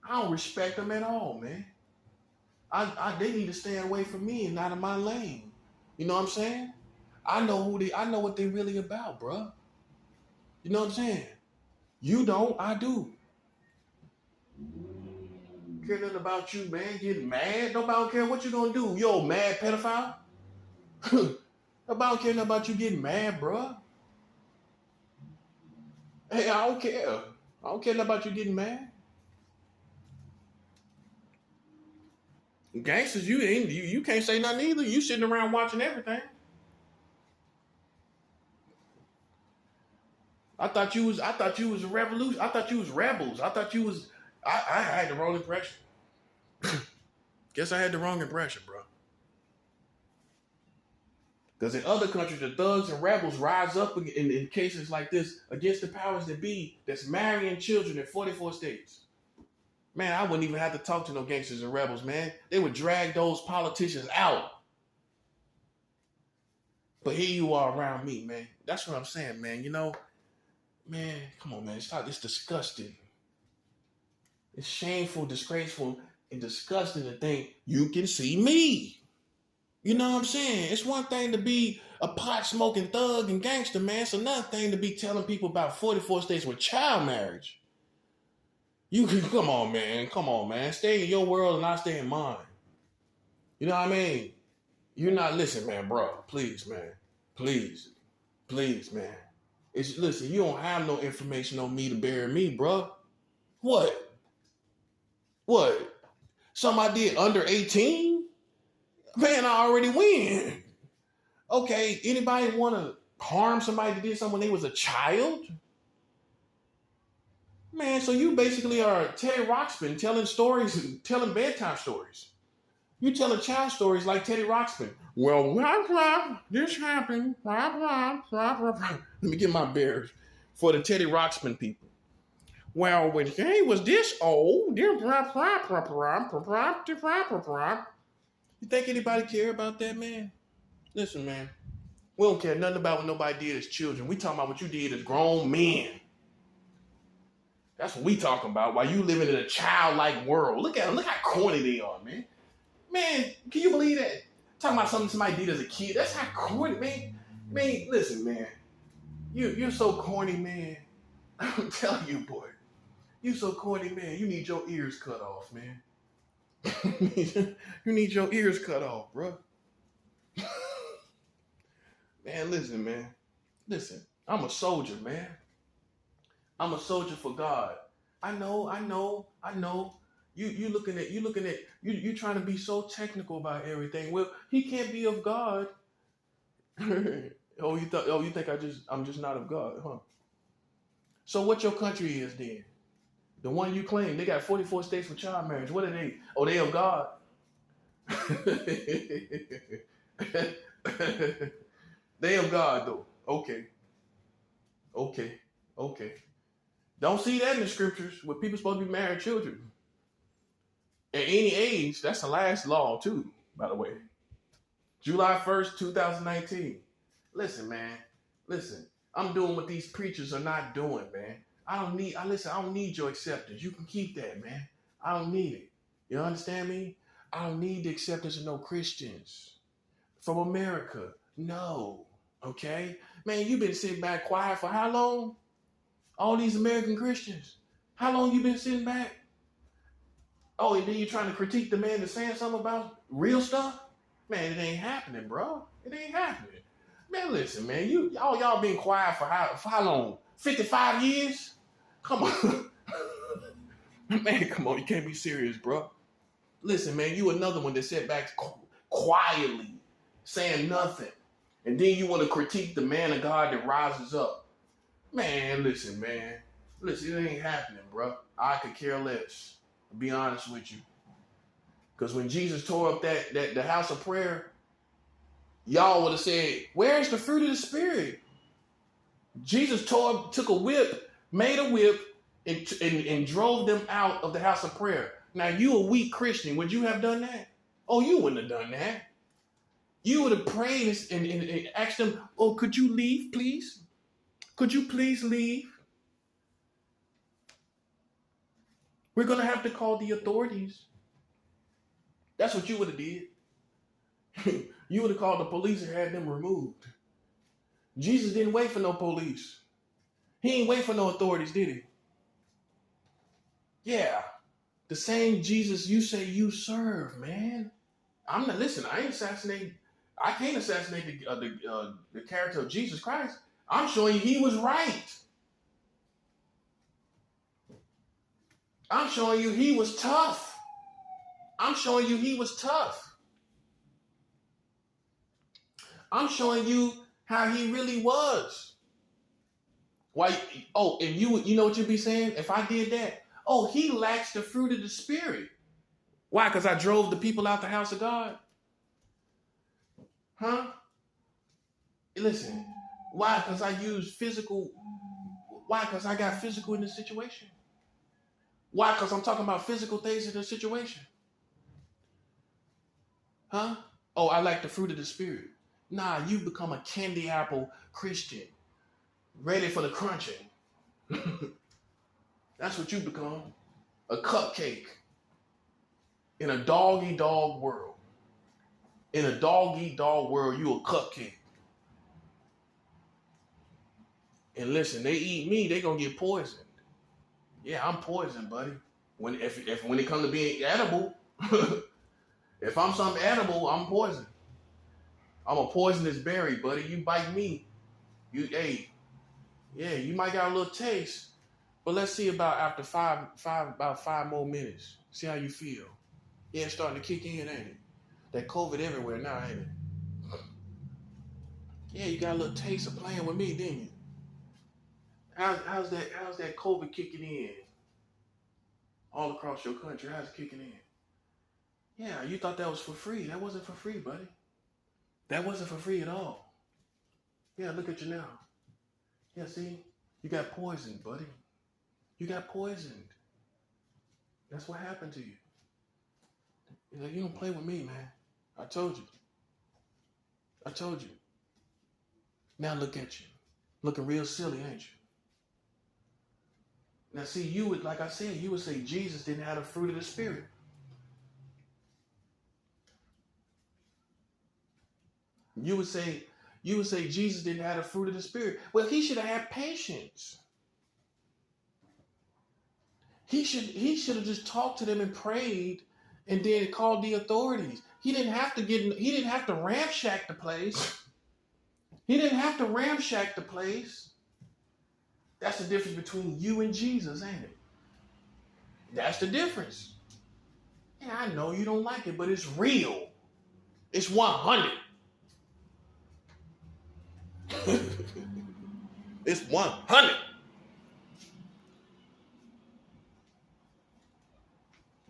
I don't respect them at all, man. They need to stay away from me and not in my lane. You know what I'm saying? I know what they really about, bro. You know what I'm saying? You don't, I do. Care nothing about you, man. Getting mad. Nobody don't care what you gonna do. You old mad pedophile. Nobody don't care nothing about you getting mad, bro. Hey, I don't care. I don't care nothing about you getting mad. Gangsters, you can't say nothing either. You sitting around watching everything. I thought you was a revolution. I thought you was rebels. I thought you was. I had the wrong impression. Guess I had the wrong impression, bro. Because in other countries, the thugs and rebels rise up in cases like this against the powers that be that's marrying children in 44 states. Man, I wouldn't even have to talk to no gangsters and rebels, man. They would drag those politicians out. But here you are around me, man. That's what I'm saying, man. You know, man, come on, man. It's disgusting. It's shameful, disgraceful, and disgusting to think you can see me. You know what I'm saying? It's one thing to be a pot-smoking thug and gangster, man. It's another thing to be telling people about 44 states with child marriage. You can, come on, man. Stay in your world and I stay in mine. You know what I mean? You're not, listen, man, bro. Please, man. Please, man. Listen, you don't have no information on me to bury me, bruh. What? What? Something I did under 18? Man, I already win. Okay, anybody want to harm somebody that did something when they was a child? Man, so you basically are Teddy Ruxpin telling stories, telling bedtime stories. You telling child stories like Teddy Ruxpin. Well, this happened. Let me get my bears for the Teddy Ruxpin people. Well, when he was this old, you think anybody care about that, man? Listen, man, we don't care nothing about what nobody did as children. We talking about what you did as grown men. That's what we talking about. While you living in a childlike world. Look at them. Look how corny they are, man. Man, can you believe that? Talking about something somebody did as a kid. That's how corny, man. Man, listen, man. You're so corny, man. I'm telling you, boy. You so corny, man. You need your ears cut off, man. You need your ears cut off, bro. Man, listen, man. Listen, I'm a soldier, man. I'm a soldier for God. I know. You trying to be so technical about everything. Well, he can't be of God. You think I'm just not of God, huh? So what your country is then? The one you claim. They got 44 states for child marriage. What are they? Oh, they of God. They of God though. Okay. Don't see that in the scriptures where people supposed to be married children. At any age, that's the last law too, by the way. July 1st, 2019. Listen, man. Listen, I'm doing what these preachers are not doing, man. I don't need your acceptance. You can keep that, man. I don't need it. You understand me? I don't need the acceptance of no Christians from America. No. Okay? Man, you've been sitting back quiet for how long? All these American Christians. How long you been sitting back? Oh, and then you trying to critique the man that's saying something about real stuff? Man, it ain't happening, bro. It ain't happening. Man, listen, man. Y'all been quiet for how long? 55 years? Come on. Man, come on. You can't be serious, bro. Listen, man, you another one that sat back quietly, saying nothing. And then you want to critique the man of God that rises up. Man, listen, man. Listen, it ain't happening, bro. I could care less, to be honest with you. Because when Jesus tore up the house of prayer, y'all would have said, where's the fruit of the Spirit? Jesus took a whip, made a whip, and drove them out of the house of prayer. Now, you a weak Christian. Would you have done that? Oh, you wouldn't have done that. You would have prayed and asked them, oh, could you leave, please? Could you please leave? We're going to have to call the authorities. That's what you would have did. You would have called the police and had them removed. Jesus didn't wait for no police. He ain't wait for no authorities, did he? Yeah. The same Jesus you say you serve, man. Listen, I can't assassinate the character of Jesus Christ. I'm showing you he was right. I'm showing you he was tough. I'm showing you he was tough. I'm showing you how he really was. Why? Oh, and you know what you'd be saying if I did that? Oh, he lacks the fruit of the Spirit. Why? Because I drove the people out the house of God? Huh? Listen, why? Because I used physical. Why? Because I got physical in the situation. Why? Because I'm talking about physical things in the situation. Huh? Oh, I like the fruit of the Spirit. Nah, you've become a candy apple Christian. Ready for the crunching. That's what you become. A cupcake. In a dog-eat-dog world. In a dog-eat-dog world, you a cupcake. And listen, they eat me, they gonna get poisoned. Yeah, I'm poisoned, buddy. When it comes to being edible, if I'm something edible, I'm poisoned. I'm a poisonous berry, buddy. You bite me, Yeah, you might got a little taste, but let's see about after about 5 more minutes. See how you feel. Yeah, it's starting to kick in, ain't it? That COVID everywhere now, ain't it? Yeah, you got a little taste of playing with me, didn't you? How's that COVID kicking in all across your country? How's it kicking in? Yeah, you thought that was for free. That wasn't for free, buddy. That wasn't for free at all. Yeah, look at you now. Yeah, see? You got poisoned, buddy. You got poisoned. That's what happened to you. He's like, you don't play with me, man. I told you. I told you. Now look at you. Looking real silly, ain't you? Now see, you would, like I said, you would say Jesus didn't have the fruit of the Spirit. You would say Jesus didn't have the fruit of the Spirit. Well, he should have had patience. He should have just talked to them and prayed and then called the authorities. He didn't have to ramshack the place. He didn't have to ramshack the place. That's the difference between you and Jesus, ain't it? That's the difference. Yeah, I know you don't like it, but it's real. It's 100. It's 100.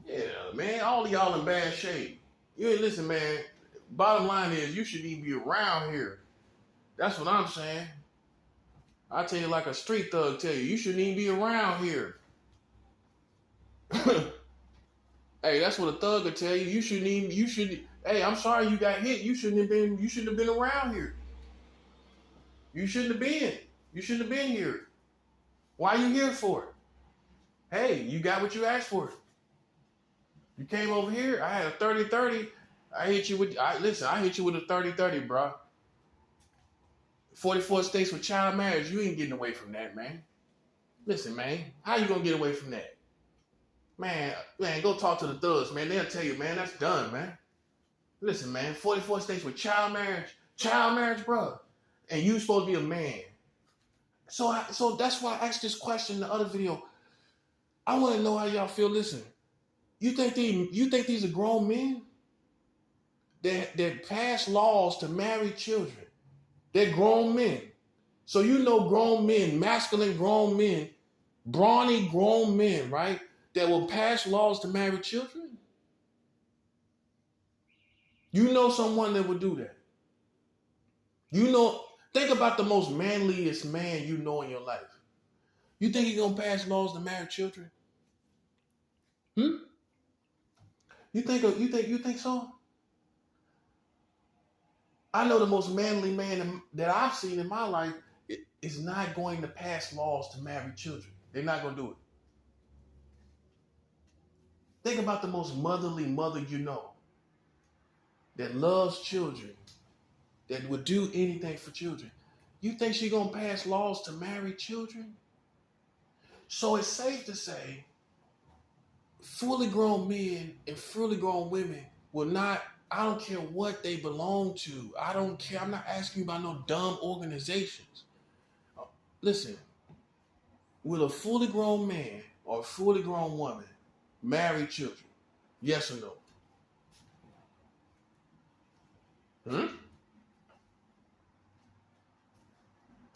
Yeah, man, all of y'all in bad shape. You ain't listen, man. Bottom line is you shouldn't even be around here. That's what I'm saying. I tell you like a street thug tell you, you shouldn't even be around here. Hey, that's what a thug will tell you. Hey, I'm sorry you got hit. You shouldn't have been around here. You shouldn't have been. You shouldn't have been here. Why are you here for it? Hey, you got what you asked for. You came over here. I had a 30-30. I hit you with a 30-30, bro. 44 states with child marriage. You ain't getting away from that, man. Listen, man. How you gonna get away from that? Man, go talk to the thugs, man. They'll tell you, man, that's done, man. Listen, man, 44 states with child marriage, bro. And you supposed to be a man. So that's why I asked this question in the other video. I want to know how y'all feel. Listen, you think these are grown men that pass laws to marry children? They're grown men. So you know grown men, masculine grown men, brawny grown men, right? That will pass laws to marry children? You know someone that would do that. Think about the most manliest man you know in your life. You think he's gonna pass laws to marry children? You think so? I know the most manly man that I've seen in my life is not going to pass laws to marry children. They're not going to do it. Think about the most motherly mother you know that loves children, that would do anything for children. You think she's going to pass laws to marry children? So it's safe to say fully grown men and fully grown women will not, I don't care what they belong to. I don't care. I'm not asking you about no dumb organizations. Listen, will a fully grown man or a fully grown woman marry children? Yes or no?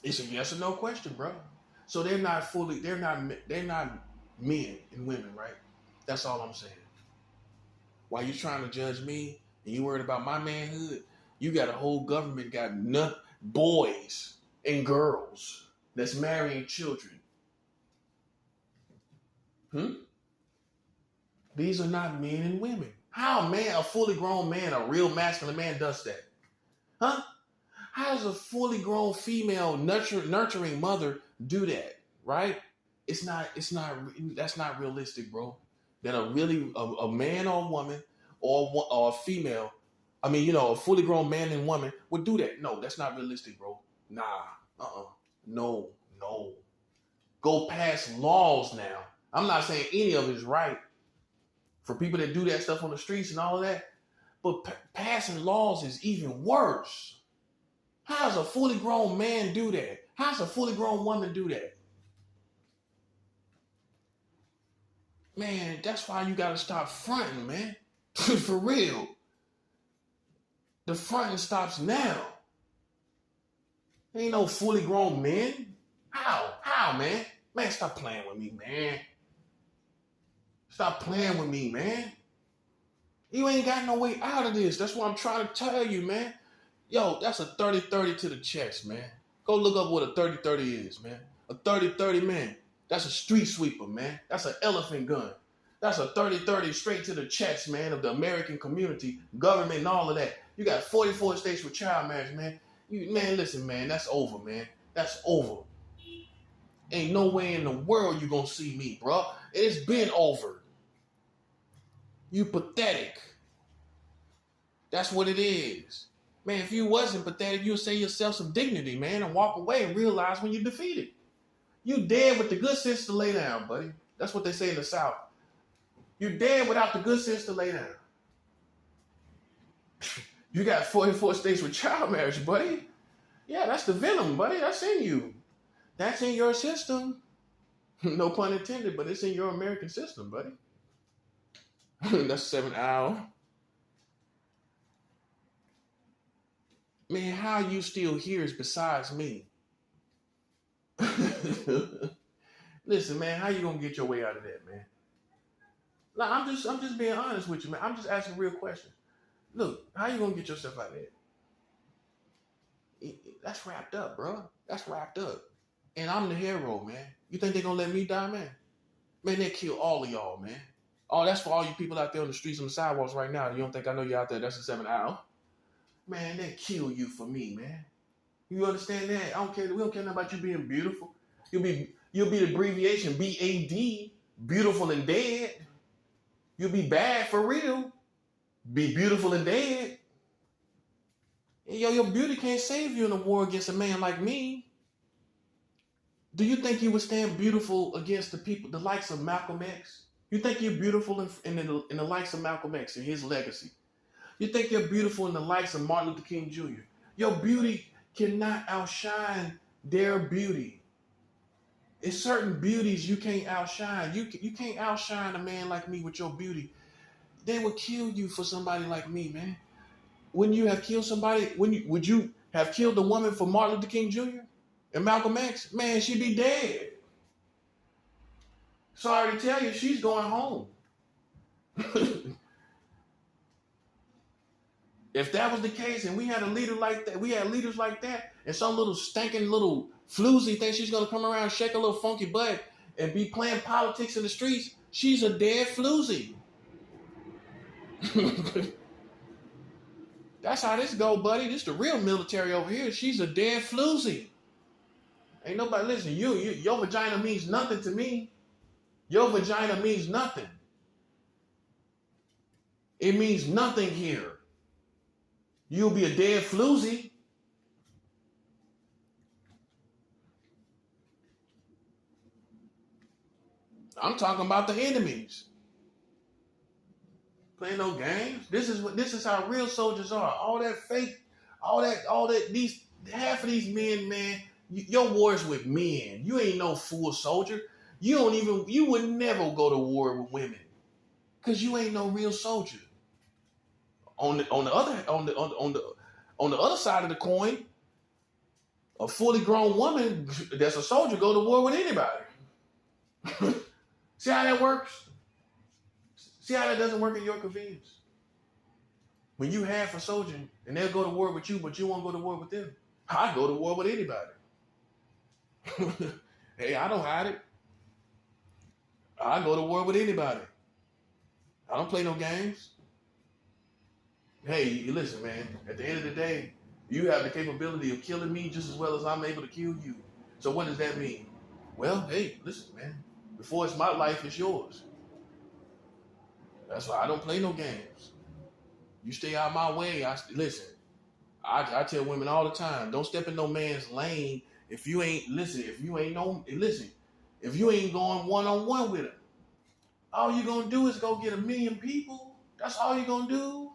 It's a yes or no question, bro. So they're not men and women, right? That's all I'm saying. While you trying to judge me and you worried about my manhood, you got a whole government got boys and girls that's marrying children. These are not men and women. How a fully grown man, a real masculine man does that? Huh? How does a fully grown female nurturing mother do that? Right? That's not realistic, bro. That a man or a woman or a female, a fully grown man and woman would do that. No, that's not realistic, bro. Nah, no. Go pass laws now. I'm not saying any of it is right for people that do that stuff on the streets and all of that, but passing laws is even worse. How does a fully grown man do that? How does a fully grown woman do that? Man, that's why you gotta stop fronting, man. For real. The fronting stops now. Ain't no fully grown men. How, man? Man, stop playing with me, man. Stop playing with me, man. You ain't got no way out of this. That's what I'm trying to tell you, man. Yo, that's a 30-30 to the chest, man. Go look up what a 30-30 is, man. A 30-30, man. That's a street sweeper, man. That's an elephant gun. That's a 30-30 straight to the chest, man, of the American community, government, and all of that. You got 44 states with child marriage, man. Man, listen, man, that's over, man. That's over. Ain't no way in the world you gonna see me, bro. It's been over. You pathetic. That's what it is. Man, if you wasn't pathetic, you'd say yourself some dignity, man, and walk away and realize when you're defeated. You dead with the good sense to lay down, buddy. That's what they say in the South. You're dead without the good sense to lay down. You got 44 states with child marriage, buddy. Yeah, that's the venom, buddy. That's in you. That's in your system. No pun intended, but it's in your American system, buddy. That's 7 hours. Man, how you still here is besides me. Listen, man, how you gonna get your way out of that, man? Like, I'm just being honest with you, man. I'm just asking real questions. Look, how you gonna get yourself out of that? That's wrapped up, bro. That's wrapped up. And I'm the hero, man. You think they're gonna let me die, man? Man, they kill all of y'all, man. Oh, that's for all you people out there on the streets and the sidewalks right now. You don't think I know you out there? That's a 7 hour. Man, they kill you for me, man. You understand that? I don't care. We don't care nothing about you being beautiful. You'll be the abbreviation BAD, beautiful and dead. You'll be bad for real. Be beautiful and dead. And yo, your beauty can't save you in a war against a man like me. Do you think you would stand beautiful against the people, the likes of Malcolm X? You think you're beautiful in the likes of Malcolm X and his legacy? You think you're beautiful in the likes of Martin Luther King Jr.? Your beauty cannot outshine their beauty. It's certain beauties you can't outshine. You can't outshine a man like me with your beauty. They would kill you for somebody like me, man. Wouldn't you have killed somebody? Would you have killed a woman for Martin Luther King Jr. and Malcolm X? Man, she'd be dead. Sorry to tell you, she's going home. If that was the case and we had a leader like that, we had leaders like that, and some little stinking little floozy thinks she's going to come around, shake a little funky butt, and be playing politics in the streets, she's a dead floozy. That's how this go, buddy. This the real military over here. She's a dead floozy. Ain't nobody, listen, your vagina means nothing to me. Your vagina means nothing. It means nothing here. You'll be a dead floozy. I'm talking about the enemies. Playing no games. This is how real soldiers are. All that fake, these half of these men, man, your war's with men. You ain't no full soldier. You would never go to war with women. Cause you ain't no real soldier. On the other side of the coin, a fully grown woman that's a soldier go to war with anybody. See how that works? See how that doesn't work in your convenience? When you have a soldier and they'll go to war with you, but you won't go to war with them. I go to war with anybody. Hey, I don't hide it. I go to war with anybody. I don't play no games. Hey, listen, man, at the end of the day, you have the capability of killing me just as well as I'm able to kill you. So what does that mean? Well, hey, listen, man, before it's my life, it's yours. That's why I don't play no games. You stay out my way. Listen, I tell women all the time, don't step in no man's lane if you ain't going one-on-one with him. All you're going to do is go get 1 million people. That's all you're going to do.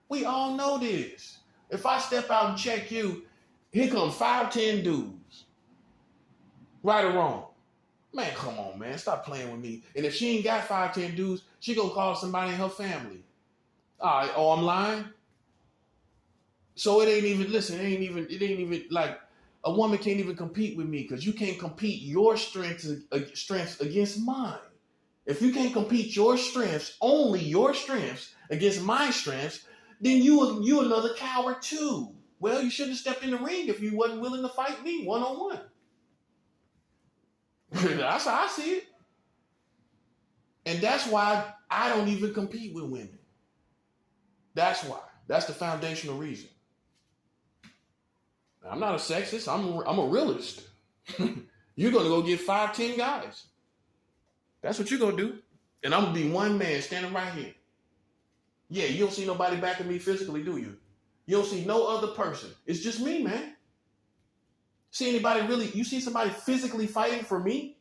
We all know this. If I step out and check you Here come 5'10" dudes. Right or wrong? Man, come on, man. Stop playing with me. And if she ain't got 5'10" dudes, she gonna call somebody in her family. All right, oh, I'm lying? So it ain't even like a woman can't even compete with me because you can't compete your strengths against mine. If you can't compete your strengths, only your strengths against my strengths, then you another coward too. Well, you shouldn't have stepped in the ring if you wasn't willing to fight me one-on-one. That's how I see it. And that's why I don't even compete with women. That's why. That's the foundational reason. I'm not a sexist. I'm a realist. You're going to go get 5'10" guys. That's what you're going to do. And I'm going to be one man standing right here. Yeah, you don't see nobody backing me physically, do you? You don't see no other person. It's just me, man. See anybody really? You see somebody physically fighting for me?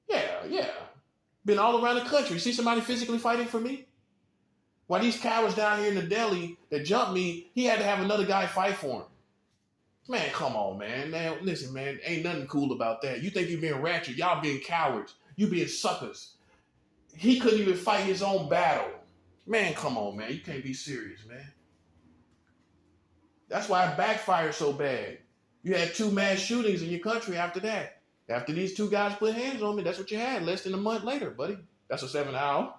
Yeah. Been all around the country. See somebody physically fighting for me? While these cowards down here in the deli that jumped me, he had to have another guy fight for him. Man, come on, man. Now, listen, man, ain't nothing cool about that. You think you're being ratchet. Y'all being cowards. You being suckers. He couldn't even fight his own battle. Man, come on, man. You can't be serious, man. That's why it backfired so bad. You had 2 mass shootings in your country after that. After these 2 guys put hands on me, that's what you had less than a month later, buddy. That's a 7 hour.